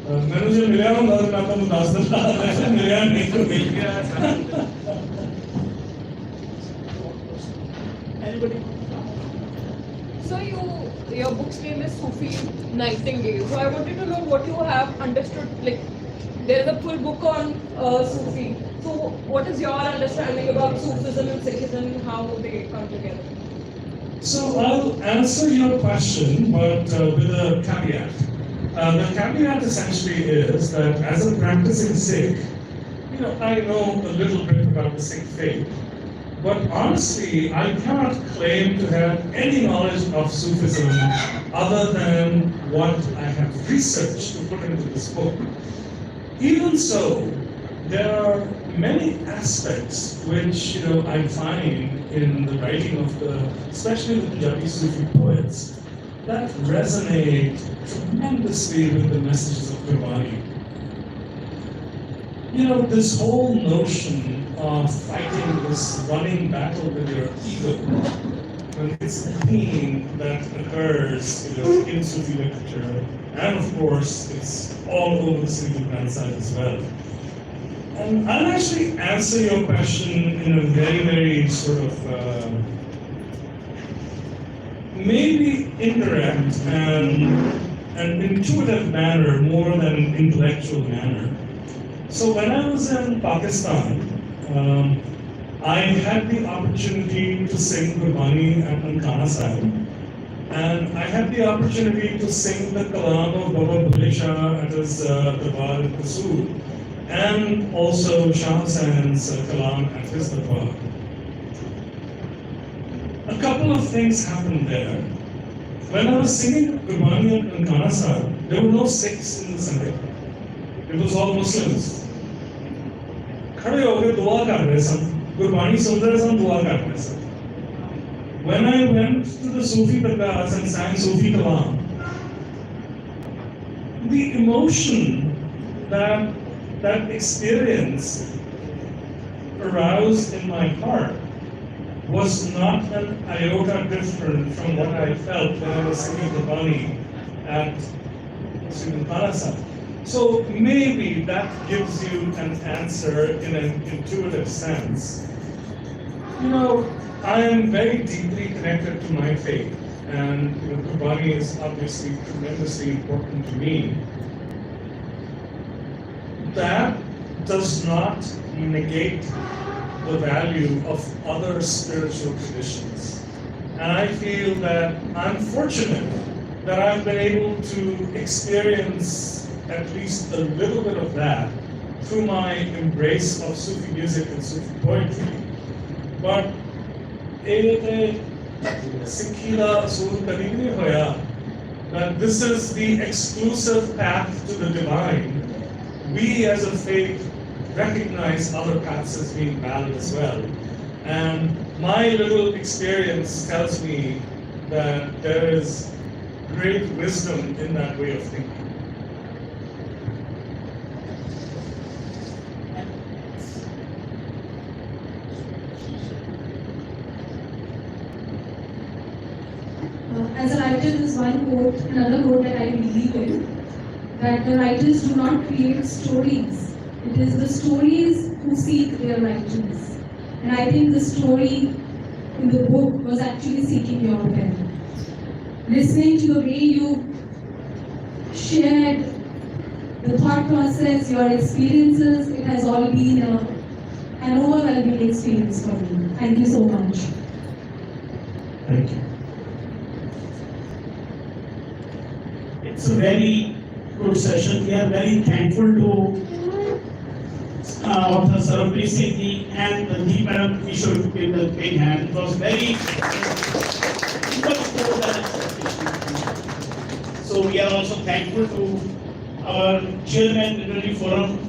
मैंने जो मिला हूँ मैं आपको बता सकता हूँ मिला नहीं तो मिल गया Anybody? So your book's name is Sufi Nightingale. So I wanted to know what you have understood. Like there is a full book on Sufi. So what is your understanding about Sufism and Sikhism? How they come together? So I'll answer your question, but with a caveat. The caveat essentially is that as a practicing Sikh, I know a little bit about the Sikh faith. But honestly, I cannot claim to have any knowledge of Sufism other than what I have researched to put into this book. Even so, there are many aspects which I find in the writing of especially the Punjabi Sufi poets, that resonate tremendously with the messages of Gurbani. This whole notion of fighting this running battle with your ego, and it's a theme that occurs in Sufi literature, and of course it's all over the Singh side as well. And I'll actually answer your question in a very, very sort of maybe indirect and intuitive manner more than an intellectual manner. So when I was in Pakistan, I had the opportunity to sing Gurbani at Nankana Sahib, and I had the opportunity to sing the Kalam of Baba Bhule Shah at his Darbar in Kasoor, and also Shah Hussein's Kalam at his Darbar. A couple of things happened there. When I was singing Gurbani at Nankana Sahib, there were no Sikhs in the Sunday. It was all Muslims. खड़े होकर दुआ कर रहे सन गुरबानी सुन रहे सन दुआ कर रहे सन. When I went to the Sufi dargahs and sang Sufi kalam, the emotion that experience aroused in my heart was not an iota different from what I felt when I was singing Gurbani at Nankana Sahib. So maybe that gives you an answer in an intuitive sense. I am very deeply connected to my faith, and Gurbani is obviously tremendously important to me. That does not negate the value of other spiritual traditions. And I feel that I'm fortunate that I've been able to experience at least a little bit of that through my embrace of Sufi music and Sufi poetry. But that this is the exclusive path to the divine. We as a faith recognize other paths as being valid as well. And my little experience tells me that there is great wisdom in that way of thinking. As a writer, there is another quote that I believe in, that the writers do not create stories. It is the stories who seek their writings. And I think the story in the book was actually seeking your pen. Listening to the way you shared the the thought process, your experiences, it has all been an overwhelming experience for me. Thank you so much. Thank you. It's a very good session. We are very thankful to author Sarbpreet Singh and the madam. We should give a big hand. It was very much more than expectation. So we are also thankful to our chairman, Literary Forum,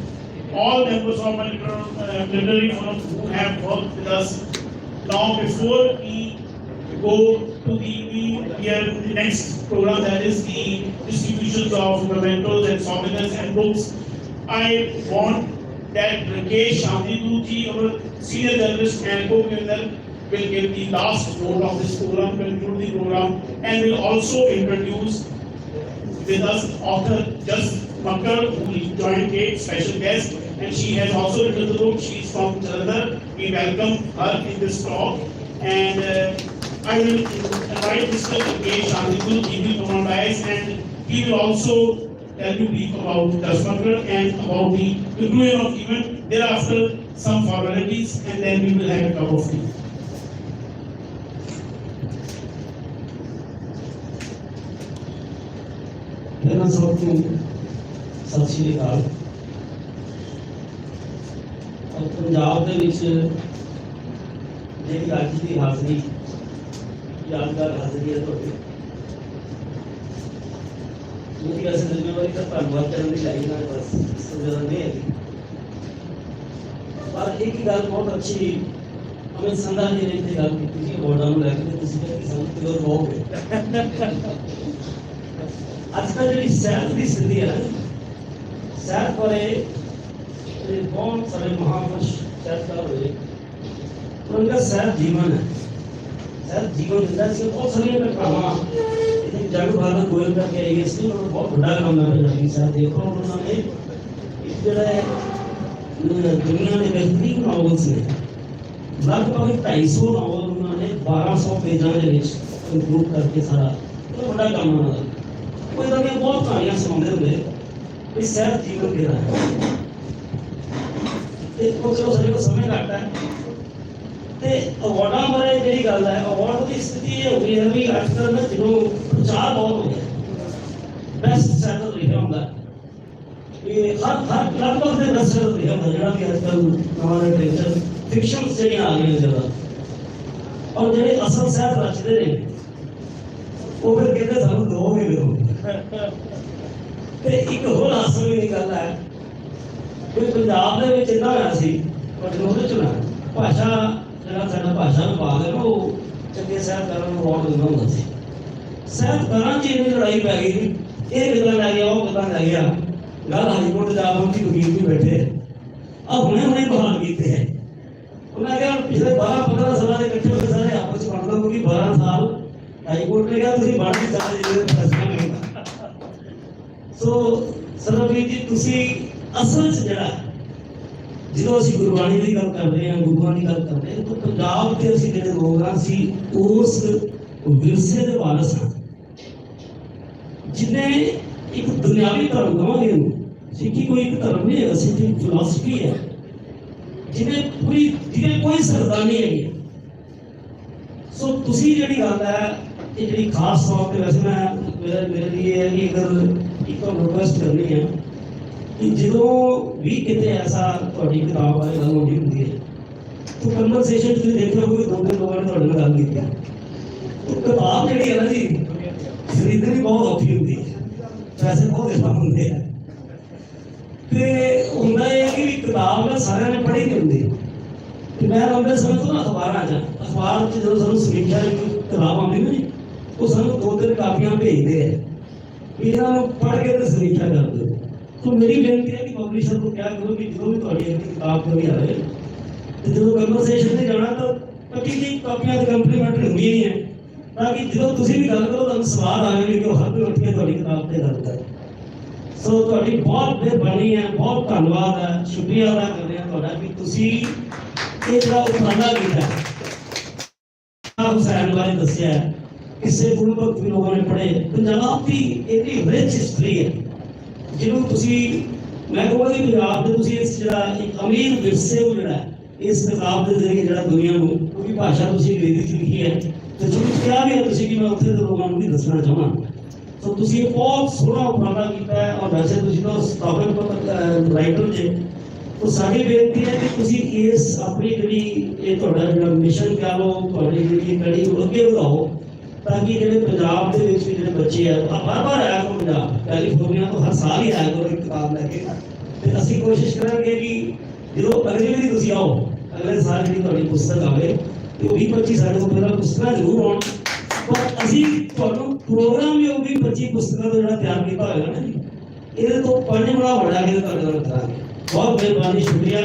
all members of our Literary Forum who have worked with us. Now, before we go to the next program, that is the distributions of mementos and souvenirs and books, I want that Rakesh Shantidu, our senior journalist and co-convener, will give the last vote of this program, conclude the program, and will also introduce with us author Kalamkar, who will join a special guest, and she has also written the book. She is from Jalandhar. We welcome her in this talk, and I will invite Mr. Rakesh Shantidu, he will commandise, and he will also tell you brief about Kalamkar and about the conclusion of the event. Thereafter, some formalities, and then we will have a cup of tea. मेरा सबको सत श्री अकाल। और पंजाब दे विच जेहड़ी अज की हाज़री यादगार हाज़री है तुहाडी, मेरी वैसे जिम्मेवारी तो धन्नवाद करने की लाई ना, बस ज़्यादा नहीं है। पर एक ही गल बहुत अच्छी हमें संधा जी ने इतनी गल की थी अवार्डां नूं लैके तुसीं कि सानूं किधर रहोगे। आजकल जी सैर की स्थिति है, सैर पर बहुत सारे महापुरुष सैरकार हुए, उनका सैर जीवन है, सैर जीवन दिता है। बहुत सारी घटनावां जग बहादुर गोयल करके आई, इसलिए उन्होंने बहुत बड़ा काम है पंजाबी सैर। देखो उन्होंने जो दुनिया के बेहतरीन नॉवल्स ने लगभग 250 नॉवल उन्होंने 1200 पेजों के कंक्लूड करके सारा तो बड़ा काम उन्होंने कोई बहुत कहानियां सुनाते हुए भी सैर जीवन के रहा है। चलो सारे को समय घट है तो अवार्डा बारे जी गल है, अवार्ड की स्थिति ये हो गई है भी अजकल ना जो प्रचार बहुत हो गया, बेस्ट सेलर लिखा होंगे हर लगभग से बेस्ट सेलर लिखा होंगे जो कि अजकल नवा लिटरेचर फिक्शन से आ गई ज़्यादा, और जो असल सैर रचते हैं वो फिर कहते सानू दो ही मिलो। एक होर हास्यमय गल है कि पंजाब दे विच इन्ना होया सी पर जो चुना भाषा जिहड़ा साडा भाषा विभाग है ना वो चंगे साहित्यकारां नूं अवार्ड दिंदा हुंदा सी। साहित्यकारां च इन्नी लड़ाई पै गई, ये किदां लै गया वो किदां लै गया, गल हाईकोर्ट जा पहुंची, वकील भी बैठे अब हुणे हुणे बहाल कीते हैं। उन्हें कहा पिछले 12-15 साल के इकट्ठे होकर सारे आपस में मामला क्योंकि 12 साल हाईकोर्ट ने कहा तुम बाकी सारे फैसला नहीं। सो सरबजीत जी तुसी असल जड़ा जो असीं गुरबाणी की गल कर रहे हैं, गुरुआं की गल कर रहे हैं, तो पंजाब के असीं जिहड़े लोग हां असीं उस विरसे दे वारस हां जिन्हें एक दुनियावी धर्म कहांगे। सिक्खी कोई एक धर्म नहीं है, सिक्खी फिलॉसफी है जिन्हें कोई सरदा नहीं है। सो तुसी जिहड़ी गल है ये जिहड़ी खास तौर पे वैसे मैं मेरे लिए है कि अगर एक तो रिक्वेस्ट करनी है कि जो भी कितने ऐसा थोड़ी किताब बारे गल होनी होंदी है तो कन्वर्सेशन तुसीं देखिया होगा 2-3 लोगों ने थोड़े नाल गल कीती है, तो किताब जिहड़ी है ना जी खरीदनी बहुत औखी होंदी है, पैसे बहुत ज्यादा होंदे हैं। तो हुंदा ये है कि किताब ना सारे ने पढ़ी नहीं होंदी। मैं लंबे समय तो ना अखबार जो सानू समीक्षा किताब आती ना जी वो सानू 2-3 कापियां भेजते हैं, इन्हों पढ़ के तो समीक्षा कर दो। तो मेरी बेनती है कि पब्लिशर को क्या करो कि जो भी थोड़ी किताब कभी आए तो जो कन्वर्सेशन से जाना तो पक्की जी कापियां तो कंप्लीमेंट्री होनी ही है, ताकि जो तुसी भी गल करो तो सवाल आएंगे कि हर कोई उठ के थोड़ी किताब से गल करे। सो थोड़ी बहुत मेहरबानी है, बहुत धन्यवाद है, शुक्रिया अदा कर रहे हैं थोड़ा कि तुसी ये जो उपराला किया हुसैन बारे दसिया किसे गुरु भक्त भी लोगों ने पढ़े। पंजाब की इतनी रिच हिस्ट्री है, ਜਿਹਨੂੰ ਤੁਸੀਂ ਮੈਂ ਕਹੂੰਗਾ ਕਿ ਪੰਜਾਬ ਦੇ ਤੁਸੀਂ ਇਸ ਜਿਹੜਾ ਇੱਕ ਅਮੀਰ ਵਿਰਸੇ ਨੂੰ ਜਿਹੜਾ ਇਸ ਕਿਤਾਬ ਦੇ ਜ਼ਰੀਏ ਜਿਹੜਾ ਦੁਨੀਆ ਨੂੰ, ਕਿਉਂਕਿ ਭਾਸ਼ਾ ਤੁਸੀਂ ਅੰਗਰੇਜ਼ੀ 'ਚ ਲਿਖੀ ਹੈ ਤੇ ਜਿਹਨੂੰ ਕਿਹਾ ਵੀ ਹੈ ਤੁਸੀਂ ਕਿ ਮੈਂ ਉੱਥੇ ਦੇ ਲੋਕਾਂ ਨੂੰ ਵੀ ਦੱਸਣਾ ਚਾਹਾਂ। ਸੋ ਤੁਸੀਂ ਇਹ ਬਹੁਤ ਸੋਹਣਾ ਉਪਰਾਲਾ ਕੀਤਾ ਹੈ, ਔਰ ਵੈਸੇ ਤੁਸੀਂ ਤਾਂ ਸਟਾਫਰ ਰਾਈਟਰ ਜੇ, ਉਹ ਸਾਡੀ ਬੇਨਤੀ ਹੈ ਕਿ ਤੁਸੀਂ ਇਸ ਆਪਣੀ ਜਿਹੜੀ ਇਹ ਤੁਹਾਡਾ ਜਿਹੜਾ ਮਿਸ਼ਨ ਕਹਿ ਲਓ, ਤੁਹਾਡੀ ਜਿਹੜੀ ਕੜੀ ਨੂੰ ਅੱਗੇ ਵਧਾਓ, ਤਾਂ ਕਿ ਜਿਹੜੇ ਪੰਜਾਬ ਦੇ ਵਿੱਚ ਜਿਹੜੇ ਬੱਚੇ ਆ ਬਾਰ-ਬਾਰ ਆਇਆ ਕਰੋ ਪੰਜਾਬ, ਕੈਲੀਫੋਰਨੀਆ ਤੋਂ ਹਰ ਸਾਲ ਹੀ ਆਇਆ ਕਰੋ ਇੱਕ ਕਿਤਾਬ ਲੈ ਕੇ, ਤੇ ਅਸੀਂ ਕੋਸ਼ਿਸ਼ ਕਰਾਂਗੇ ਕਿ ਜਦੋਂ ਅਗਲੀ ਵਾਰੀ ਤੁਸੀਂ ਆਓ, ਅਗਲੇ ਸਾਲ ਜਿਹੜੀ ਤੁਹਾਡੀ ਪੁਸਤਕ ਆਵੇ ਤੇ ਉਹ 20-25 ਸਾਡੇ ਕੋਲ ਪਹਿਲਾਂ ਪੁਸਤਕਾਂ ਜ਼ਰੂਰ ਆਉਣ, ਪਰ ਅਸੀਂ ਤੁਹਾਨੂੰ ਪ੍ਰੋਗਰਾਮ ਵੀ ਉਹ 20-25 ਪੁਸਤਕਾਂ ਦਾ ਜਿਹੜਾ ਤਿਆਰ ਕੀਤਾ ਹੋਏਗਾ ਨਾ ਜੀ, ਇਹਦੇ ਤੋਂ 5 ਗੁਣਾ ਵੱਡਾ ਕੇ ਤੁਹਾਡੇ ਨਾਲ ਕਰਾਂਗੇ। ਬਹੁਤ ਮਿਹਰਬਾਨੀ, ਸ਼ੁਕਰੀਆ।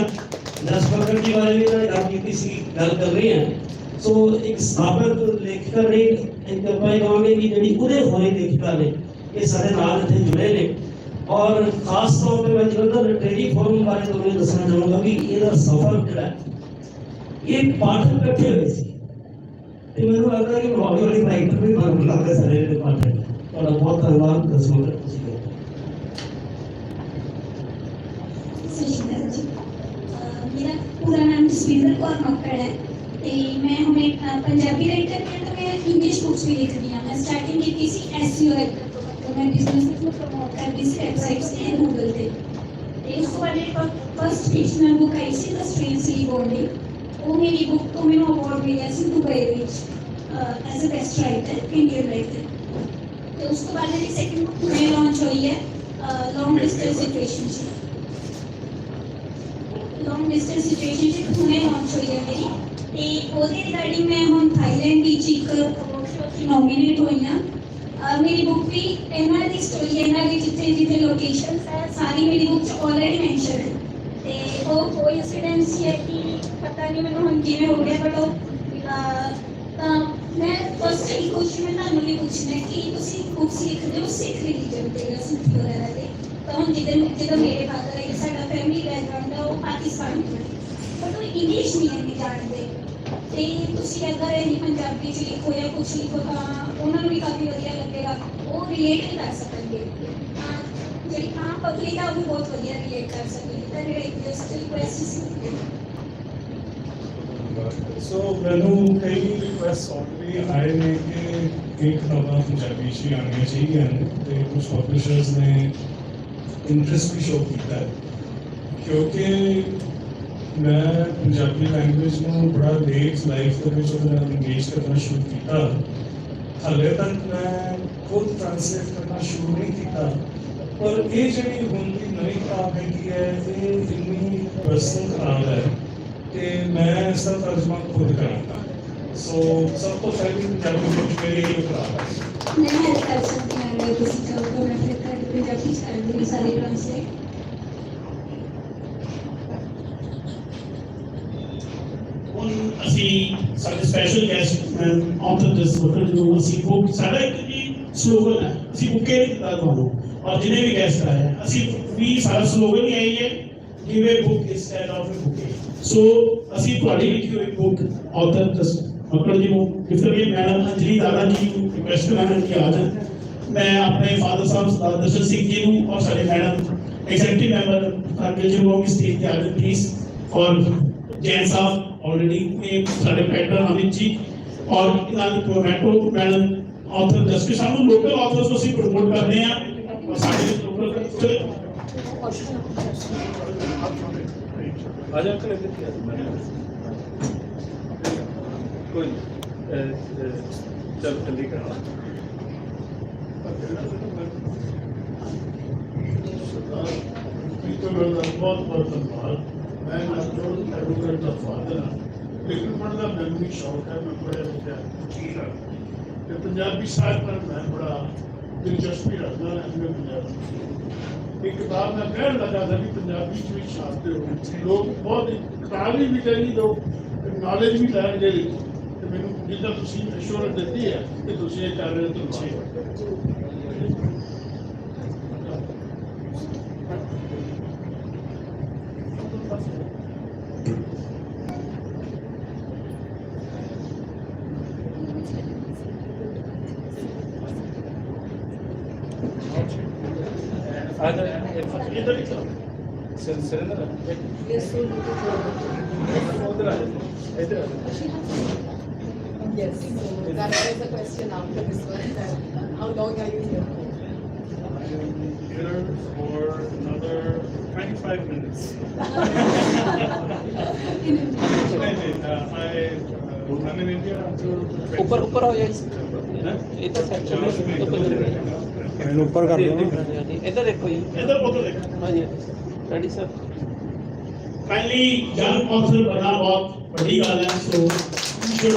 ਜਸਪਾਲ ਜੀ ਬਾਰੇ ਵੀ ਗੱਲ ਕੀਤੀ ਸੀ, ਗੱਲ ਕਰ ਰਹੇ ਹਾਂ। ਸੋ ਇੱਕ ਸਾਬਤ ਲੇਖਿਕਾ ਨੇ, ਇੱਕ ਆਪਾਂ ਕਹਾਂਗੇ ਕਿ ਜਿਹੜੀ ਉਹਦੇ ਹੋਏ ਲੇਖਿਕਾ ਨੇ, ਇਹ ਸਾਡੇ ਨਾਲ ਇੱਥੇ ਜੁੜੇ ਨੇ, ਔਰ ਖਾਸ ਤੌਰ 'ਤੇ ਮੈਂ ਜਲੰਧਰ ਲਿਟਰੇਰੀ ਫੋਰਮ ਬਾਰੇ ਤੁਹਾਨੂੰ ਦੱਸਣਾ ਚਾਹਾਂਗਾ ਕਿ ਇਹਦਾ ਸਫ਼ਰ ਜਿਹੜਾ ਇਹ ਪਾਠਕ ਇਕੱਠੇ ਹੋਏ ਸੀ, ਤੇ ਮੈਨੂੰ ਲੱਗਦਾ ਕਿ ਹੌਲੀ-ਹੌਲੀ ਰਾਈਟਰ ਵੀ ਬਣਨ ਲੱਗ ਗਏ ਸਾਰੇ ਜਿਹੜੇ ਪਾਠਕ। ਤੁਹਾਡਾ ਬਹੁਤ ਧੰਨਵਾਦ। ਦੱਸੋ ਤੁਸੀਂ मेरा पूरा नाम जसविंदर कौर मक्कड़ है ते मैं हमें पंजाबी राइटर में तो मैं इंग्लिश बुक्स भी लिखती हूँ। मैं स्टार्टिंग की थी एसईओ राइटर तो मतलब मैं बिजनेस में प्रमोट करती थी वेबसाइट्स पे गूगल पे। उसके बाद एक first fictional book I see the strangely bonding, वो मेरी बुक को मैंने अवार्ड मिला see Dubai which as a best writer Indian writer. तो उसके बाद मेरी सेकंड बुक में लॉन्च हुई है long distance situationship. Long distance situationship हुणे लॉन्च हुई है मेरी ते ओदे रिगार्डिंग मैं हुण थाईलैंड विच एक वर्कशॉप च नॉमिनेट हुई हां। मेरी बुक भी इन्हां दी स्टोरी है, इन्हां दी जिथे जिथे लोकेशंस है सारी मेरी बुक च ऑलरेडी मेंशन है ते वो कोई इंसिडेंस है कि पता नहीं मैनूं हुण किवें हो गया, बट तां मैं फर्स्ट ही क्वेश्चन मैं तुहानूं ये पूछना कि तुसीं बुक्स लिखदे हो सिख रिलीजन ते या सूफी वगैरह ते, तो हम जिदा मेरे फादर है साडा फैमिली बैकग्राउंड है वो पाकिस्तान में, बट वो इंग्लिश नहीं है जानते ते तुसीं अगर ये पंजाबी च लिखो या कुछ लिखो तो उन्होंने भी काफ़ी वधिया लगेगा, वो रिलेट नहीं कर सकेंगे। जी हाँ, पब्लिक है वो भी बहुत वधिया रिलेट कर सकेगी। तो मेरा एक जस्ट रिक्वेस्ट सी सो मैनू कई रिक्वेस्ट ऑलरेडी आए ने कि एक किताबां पंजाबी च आनियां चाहिए, तो कुछ पब्लिशर्स ने इंटरेस्ट भी शो किया है, क्योंकि मैं पंजाबी लैंग्वेज में बड़ा लेट लाइफ के इंगेज करना शुरू किया। हाले तक मैं खुद ट्रांसलेट करना शुरू नहीं किया, पर ये जी हुण की नवी किताब है ये इन्नी पर्सनल किताब है कि मैं इसका तर्जमा खुद कराँगा। सो सब तो पहले पंजाबी बुक मेरी ये किताब है। मैं हेल्प कर सकती हूँ अगर किसी का तो मैं फिर पंजाबी कर दूँगी सारी ट्रांसलेट। ਅਸੀਂ ਸਾਡੇ ਸਪੈਸ਼ਲ ਗੈਸਟ ਆਥਰ ਦਿਸ ਬੁੱਕ ਨੂੰ ਅਸੀਂ ਬੁੱਕ ਸਾਡਾ ਇੱਕ ਜੀ ਸਲੋਗਨ ਹੈ, ਅਸੀਂ ਬੁੱਕੇ ਨਹੀਂ ਦਿੱਤਾ ਤੁਹਾਨੂੰ, ਔਰ ਜਿਹਨੇ ਵੀ ਗੈਸਟ ਆਏ ਅਸੀਂ ਵੀ ਸਾਡਾ ਸਲੋਗਨ ਹੀ ਆਈ ਹੈ give A book instead of ਏ ਬੁੱਕੇ। ਸੋ ਅਸੀਂ ਤੁਹਾਡੀ ਲਿਖੀ ਹੋਈ ਬੁੱਕ ਆਥਰ ਦਿਸ ਮੱਕੜ ਜੀ ਨੂੰ ਗਿਫਟ ਕਰੀਏ। ਮੈਡਮ ਅੰਜਲੀ ਦਾਦਾ ਜੀ ਨੂੰ ਰਿਕੁਐਸਟ ਕਰਾਂਗਾ ਕਿ ਆ ਜਾਣ। ਮੈਂ ਆਪਣੇ ਫਾਦਰ ਸਾਹਿਬ ਸਰਦਾਰ ਦਰਸ਼ਨ ਸਿੰਘ ਜੀ ਨੂੰ ਔਰ ਸਾਡੇ ਮੈਡਮ ਐਗਜ਼ੈਕਟਿਵ ਮੈਂਬਰ ਕਾਰਗਿਲ ਜੀ ਨੂੰ ਸਟੇਜ ਤੇ ਆ ਜਾਣ ਪਲੀਜ਼, ਔਰ जैन साहब ऑलरेडी साढ़े पैटर्न अमित जी और टोमेटो मैडम ऑथर जस्टिस साहब लोकल ऑथर्स को प्रमोट करते हैं और साढ़े लोकल कोई चल जल्दी करा बहुत बहुत धन्यवाद। मैं एडवोकेट का फादर हाँ, लेकिन पढ़ना मैनू भी शौक है, मैं पढ़िया लिखा वकील हाँ, तो पंजाबी साहित्य पर मैं बड़ा दिलचस्पी रखता अपने पंजाबी। एक किताब मैं कहने लगा था कि पंजाबी भी छापते हो लोग बहुत किताब भी चाहिए, लोग नॉलेज भी लैंगे, तो मैंने जिदा तुम एश्योरेंस दी है कि तुम ये कर रहे हो तो आज Yes, so that was the question after this one. How long are you here? I'm here for another 25 minutes. I'm in India until ऊपर हो जाए इधर ऊपर कर दो इधर देखो ये इधर उधर देखो हाँ जी ready sir kindly young author बनना बहुत बड़ी बात है so you should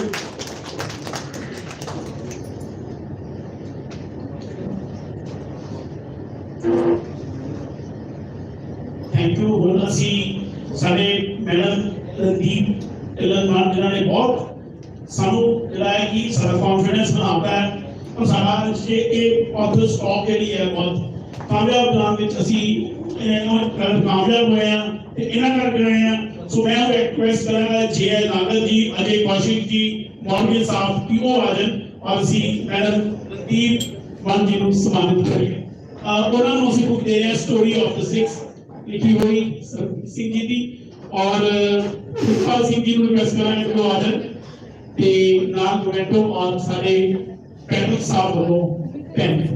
thank you ਹੁਣ ਅਸੀਂ ਸਾਡੇ ਮੈਡਮ ਰਣਦੀਪ ਢਿੱਲੋਂ ਜਿਨ੍ਹਾਂ ਨੇ ਬਹੁਤ ਸਾਨੂੰ ਜਿਹੜਾ ਹੈ ਕਿ ਸਾਡਾ ਕੌਨਫੀਡੈਂਸ ਬਣਾਉਂਦਾ ਹੈ ਔਰ ਸਾਡਾ ਇਹ ਆਥਰ ਸਟਾਕ ਜਿਹੜੀ ਹੈ ਬਹੁਤ ਕਾਮਯਾਬ ਬਣਾਉਣ ਵਿੱਚ ਅਸੀਂ ਕਾਮਯਾਬ ਹੋਏ ਆ ਤੇ ਇਹਨਾਂ ਕਰਕੇ ਹੋਏ ਆ ਸੋ ਮੈਂ ਉਹ ਰਿਕੁਐਸਟ ਕਰਾਂਗਾ ਜੇ ਨਾਗਰ ਜੀ ਅਜੇ ਕੌਸ਼ਿਕ ਜੀ ਮੌਰਗਨ ਸਾਹਿਬ ਕਿ ਉਹ ਆ ਜਾਣ ਔਰ ਅਸੀਂ ਮੈਡਮ ਰਣਦੀਪ ਵਨ ਜੀ ਨੂੰ ਸਨਮਾਨਿਤ ਕਰੀਏ ਉਹਨਾਂ ਨੂੰ ਅਸੀਂ ਬੁੱਕ ਦੇ ਰਹੇ ਹਾਂ ਸਟੋਰੀ ਆਫ ਦ ਸਿਕਸ ਲਿਖੀ ਹੋਈ ਸਿੰਘ ਜੀ ਦੀ ਔਰ ਸੁਖਪਾਲ ਸਿੰਘ ਜੀ ਨੂੰ ਰਿਕੁਐਸਟ ਕਰਾਂਗੇ ਕਿ ਉਹ ਆ ਜਾਣ ਤੇ ਨਾਲ ਕਮੈਂਟੋ ਔਰ ਸਾਡੇ ਪੈਟਰਿਕ ਸਾਹਿਬ ਵੱਲੋਂ ਪੈਨ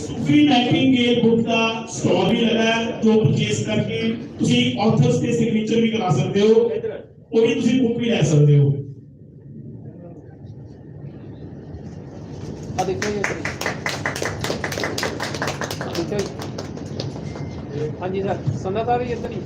सूफी नाइटिंगेल बुक का स्टॉल भी लगा है जो परचेस करके ਤੁਸੀਂ ऑथर्स ਦੇ सिग्नेचर भी करा सकते हो और भी ਤੁਸੀਂ बुक भी ले सकते हो आ देखो ये देखो हाँ जी सर संदा साहब ये इधर ही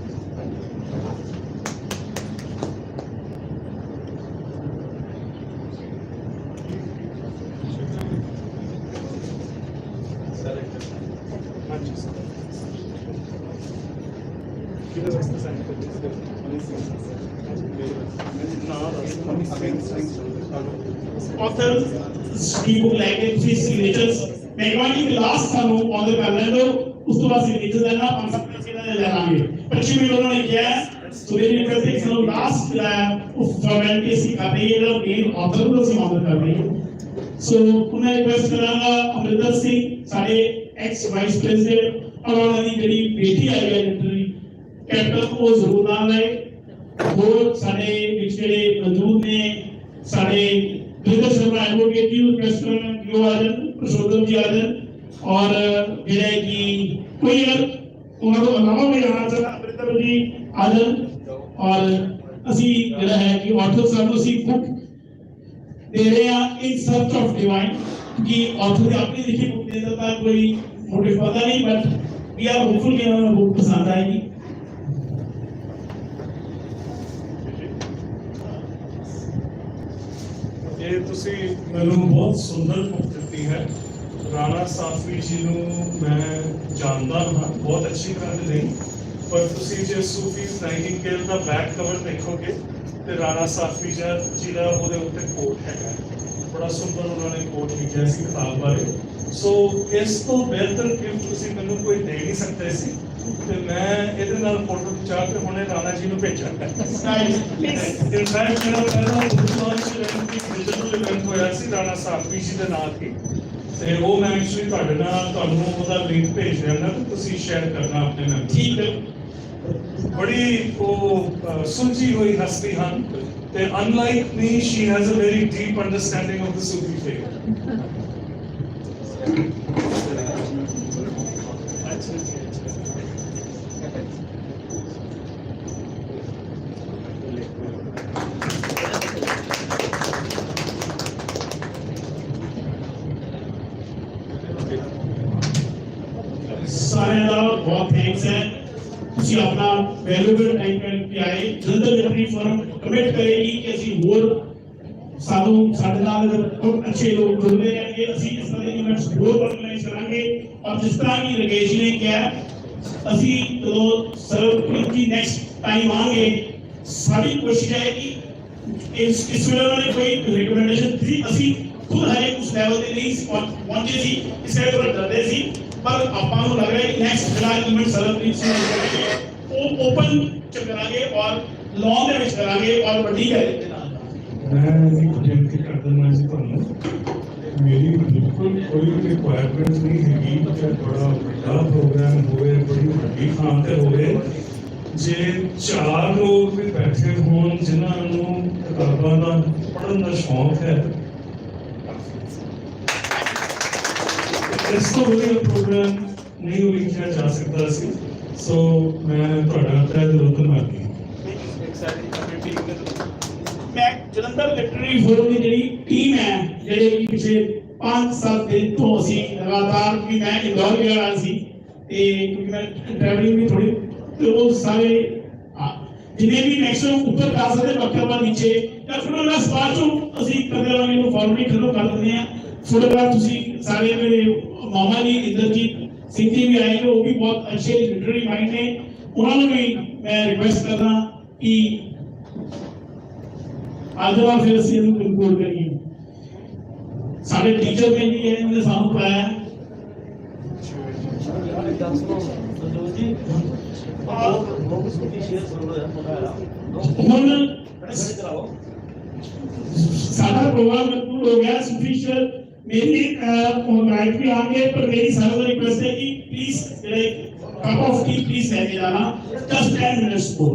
ऑथर की बुक लेके ਤੁਸੀਂ ਸਿਗਨੇਚਰਸ ਮੈਂ ਕਹਿੰਦਾ ਕਿ ਲਾਸਟ ਸਾਨੂੰ ਆਰਡਰ ਕਰ ਲੈਣ ਦਿਓ ਉਸ ਤੋਂ ਬਾਅਦ ਸਿਗਨੇਚਰ ਦੇਣਾ 5-7 ਅਸੀਂ ਇਹਨਾਂ ਦੇ ਲੈ ਲਾਂਗੇ ਪੱਛਮੀ ਵੀ ਉਹਨਾਂ ਨੇ ਕਿਹਾ ਸੋ ਇਹ ਰਿਕਵੈਸਟ ਸਾਨੂੰ ਲਾਸਟ ਉਹ ਫਾਰਮੈਲਿਟੀ ਅਸੀਂ ਕਰ ਰਹੀ ਹੈ ਜਿਹੜਾ ਮੇਨ ਆਥਰ ਨੂੰ ਅਸੀਂ ਆਰਡਰ ਕਰ ਰਹੇ ਹਾਂ ਸੋ ਉਹਨਾਂ ਰਿਕਵੈਸਟ ਕਰਾਂਗਾ ਅਮਰਿੰਦਰ ਸਿੰਘ ਸਾਡੇ ਐਕਸ ਵਾਈਸ ਪ੍ਰੈਜ਼ੀਡੈਂਟ ਔਰ ਉਹਨਾਂ ਦੀ ਜਿਹੜੀ ਬੇਟੀ ਆਈ ਹੈ ਇੰਟਰਵਿਊ ਕੈਪਟਨ ਉਹ ਜ਼ਰੂਰ ਨਾਲ ਆਏ ਹੋਰ ਸਾਡੇ ਵਿੱਚ ਜਿਹੜੇ ਮੌਜੂਦ ਨੇ ਸਾਡੇ विदर शर्मा एडवोकेट जी रिक्वेस्ट करें कि वो आ जाए प्रशोधन जी आ जाए और ਜਿਹੜਾ ਕਿ ਕੋਈ ਅਗਰ ਉਹਨਾਂ ਤੋਂ ਇਲਾਵਾ ਵੀ ਆਣਾ ਚਾਹਦਾ ਅਮਰਿੰਦਰ ਜੀ ਆ ਜਾਣ ਔਰ ਅਸੀਂ ਜਿਹੜਾ ਹੈ ਕਿ ਆਥਰ ਸਾਹਿਬ ਨੂੰ ਅਸੀਂ ਬੁੱਕ ਦੇ ਰਹੇ ਹਾਂ ਇਨ ਸਰਚ ਆਫ ਡਿਵਾਈਨ ਕਿ ਆਥਰ ਦੀ ਆਪਣੀ ਲਿਖੀ ਬੁੱਕ ਦੇ ਦਾ ਕੋਈ ਮੋਟਿਵ ਪਤਾ ਨਹੀਂ ਬਟ ਵੀ ਆਰ ਹੋਪਫੁਲ ਕਿ ਉਹਨਾਂ ਨੂੰ ਬੁੱਕ ਪਸੰਦ ਆਏਗੀ ਇਹ ਤੁਸੀਂ ਮੈਨੂੰ ਬਹੁਤ ਸੁੰਦਰ ਬੁੱਕ ਦਿੱਤੀ ਹੈ ਰਾਣਾ ਸਾਫੀ ਜੀ ਨੂੰ ਮੈਂ ਜਾਣਦਾ ਹਾਂ ਬਹੁਤ ਅੱਛੀ ਤਰ੍ਹਾਂ ਨਹੀਂ ਪਰ ਤੁਸੀਂ ਜੇ ਸੂਫੀਜ਼ ਨਾਈਟਿੰਗੇਲ ਦਾ ਬੈਕ ਕਵਰ ਦੇਖੋਗੇ ਤੇ ਰਾਣਾ ਸਾਫੀ ਜੀ ਦਾ ਉਹਦੇ ਉੱਤੇ ਕੋਟ ਹੈਗਾ ਬੜਾ ਸੁੰਦਰ ਉਹਨਾਂ ਨੇ ਕੋਟ ਲਿਖਿਆ ਸੀ ਕਿਤਾਬ ਬਾਰੇ ਸੋ ਇਸ ਤੋਂ ਬਿਹਤਰ ਗਿਫਟ ਤੁਸੀਂ ਮੈਨੂੰ ਕੋਈ ਦੇ ਨਹੀਂ ਸਕਦੇ ਸੀ ਤੇ ਮੈਂ ਇਹਦੇ ਨਾਲ ਫੋਟੋ ਖਿਚਾ ਕੇ ਹੁਣੇ ਰਾਣਾ ਜੀ ਨੂੰ ਭੇਜਾਂਗਾ ਇਨਫੈਕਟ ਮੇਰਾ ਪਹਿਲਾ ਡਿਜੀਟਲ ਇਵੈਂਟ ਹੋਇਆ ਸੀ ਰਾਣਾ ਸਾਫੀ ਜੀ ਦੇ ਨਾਲ ਹੀ ਤੇ ਉਹ ਮੈਂ ਐਕਚੁਅਲੀ ਤੁਹਾਡੇ ਨਾਲ ਤੁਹਾਨੂੰ ਉਹਦਾ ਲਿੰਕ ਭੇਜ ਦਿਆਂਗਾ ਤੇ ਤੁਸੀਂ ਸ਼ੇਅਰ ਕਰਨਾ ਆਪਣੇ ਨਾਲ ਠੀਕ ਹੈ ਬੜੀ ਉਹ ਸੁਲਝੀ ਹੋਈ ਹਸਤੀ ਹਨ ਤੇ unlike me she has a very deep understanding of the Sufi faith सारे का बहुत थैंक्स है ਤੁਸੀਂ ਆਪਣਾ ਵੈਲਿਊਬਲ ਟਾਈਮ ਕੱਢ ਕੇ ਆਏ ਜਲੰਧਰ ਲਿਟਰੇਰੀ ਫੋਰਮ ਕਮਿਟ ਕਰੇਗੀ ਕਿ ਅਸੀਂ ਹੋਰ ਸਾਨੂੰ ਸਾਡੇ ਨਾਲ ਬਹੁਤ ਅੱਛੇ ਲੋਕ ਜੁੜਦੇ ਰਹਿਣਗੇ ਅਸੀਂ ਇਸ ਤਰ੍ਹਾਂ ਦੇ ਇਵੈਂਟਸ ਹੋਰ ਆਰਗੇਨਾਈਜ਼ ਕਰਾਂਗੇ ਔਰ ਜਿਸ ਤਰ੍ਹਾਂ ਕਿ ਰਕੇਸ਼ ਨੇ ਕਿਹਾ ਅਸੀਂ ਜਦੋਂ ਸਰਬਪ੍ਰੀਤ ਜੀ ਨੈਕਸਟ ਟਾਈਮ ਆएंगे ਸਾਡੀ ਕੋਸ਼ਿਸ਼ ਹੈ ਕਿ ਇਸ ਵੇਲੇ ਉਹਨਾਂ ਨੇ ਕੋਈ ਰਿਕਮੈਂਡੇਸ਼ਨ ਦਿੱਤੀ ਅਸੀਂ ਖੁਦ ਹਰੇ ਉਸ ਲੈਵਲ ਤੇ ਨਹੀਂ ਪਹੁੰਚੇ ਸੀ ਇਸ ਕਰਕੇ ਥੋੜਾ ਡਰਦੇ ਸੀ ਪਰ ਆਪਾਂ ਨੂੰ ਲੱਗ ਰਿਹਾ ਕਿ ਨੈਕਸਟ ਜਿਹੜਾ ਇਵੈਂਟ ਸਰਬਜੀਤ ਸਿੰਘ ਕਰਾਂਗੇ ਉਹ ਓਪਨ ਚ ਕਰਾਂਗੇ ਔਰ ਲੌਨ ਦੇ ਵਿੱਚ ਕਰਾਂਗੇ ਔਰ ਵੱਡੀ ਗੈਲਰੀ ਦੇ ਨਾਲ ਮੈਂ ਇੱਕ ਬੇਨਤੀ ਕਰ ਦਿੰਦਾ ਜੀ ਤੁਹਾਨੂੰ, ਮੇਰੀ ਬਿਲਕੁਲ ਕੋਈ ਰਿਕੁਆਇਰਮੈਂਟ ਨਹੀਂ ਹੈਗੀ ਕਿ ਬੜਾ ਵੱਡਾ ਪ੍ਰੋਗਰਾਮ ਹੋਵੇ, ਬੜੀ ਵੱਡੀ ਥਾਂ ਤੇ ਹੋਵੇ। ਜੇ 4 ਲੋਕ ਵੀ ਬੈਠੇ ਹੋਣ ਜਿਨ੍ਹਾਂ ਨੂੰ ਕਿਤਾਬਾਂ ਦਾ ਪੜ੍ਹਨ ਦਾ ਸ਼ੌਂਕ ਹੈ, ਇਸ ਤੋਂ ਵਧੀਆ ਪ੍ਰੋਗਰਾਮ ਨਹੀਂ ਉਲੀਕਿਆ ਜਾ ਸਕਦਾ ਸੀ। ਸੋ ਮੈਂ ਤੁਹਾਡਾ ਤਹਿ ਦਿਲੋਂ ਧੰਨਵਾਦੀ ਹਾਂ। ਮੈਂ ਜਲੰਧਰ ਲਿਟਰੇਰੀ ਫੋਰਮ ਦੀ ਜਿਹੜੀ ਟੀਮ ਹੈ, ਜਿਹੜੇ ਕਿ ਪਿਛਲੇ 5-7 ਦਿਨ ਤੋਂ ਅਸੀਂ ਲਗਾਤਾਰ ਵੀ ਮੈਂ ਇੰਦੌਰ ਗਿਆ ਹੋਇਆ ਸੀ ਤੇ ਕਿਉਂਕਿ ਮੈਂ ਟਰੈਵਲਿੰਗ ਵੀ ਥੋੜੀ ਤੇ ਉਹ ਸਾਰੇ ਜਿੰਨੇ ਵੀ ਮੈਕਸਿਮਮ ਉੱਪਰ ਕਰ ਸਕਦੇ ਬਖਤਰਵਾ ਨੀਚੇ ਜਾਂ ਫੋਟੋਗ੍ਰਾਫ ਬਾਅਦ ਚੋਂ ਅਸੀਂ ਕਰਦੇ ਰਹਾਂਗੇ, ਇਹਨੂੰ ਫਾਰਮਲੀ ਖਤਮ ਕਰ ਦਿੰਦੇ ਹਾਂ। ਫੋਟੋਗ੍ਰਾਫ ਤੁਸੀਂ ਸਾਰੇ ਮੇਰੇ ਮਾਮਾ ਜੀ ਇੰਦਰਜੀਤ ਸਿੰਘ ਜੀ ਵੀ ਆਏ ਨੇ, ਉਹ ਵੀ ਬਹੁਤ ਅੱਛੇ ਲਿਟਰੇਰੀ ਮਾਈਂਡ ਨੇ, ਉਹਨਾਂ ਨੂੰ ਵੀ ਮੈਂ ਰਿਕੁਐਸਟ ਕਰਦਾ ਕਿ ਅੱਜ ਵਾਰ ਫਿਰ ਅਸੀਂ ਇਹਨੂੰ ਕੰਕਲੂਡ ਕਰੀਏ। ਸਾਡੇ ਟੀਚਰ ਨੇ ਜੀ ਇਹਨੇ ਸਾਨੂੰ ਪੜਾਇਆ ਹੁਣ सारा प्रोग्राम कंक्लूड हो गया सफिशिएंट। मेरी राइट भी आगे, पर मेरी सारा रिक्वेस्ट है कि please cup of T please लेके जाना, जस्ट 10 मिनट्स को।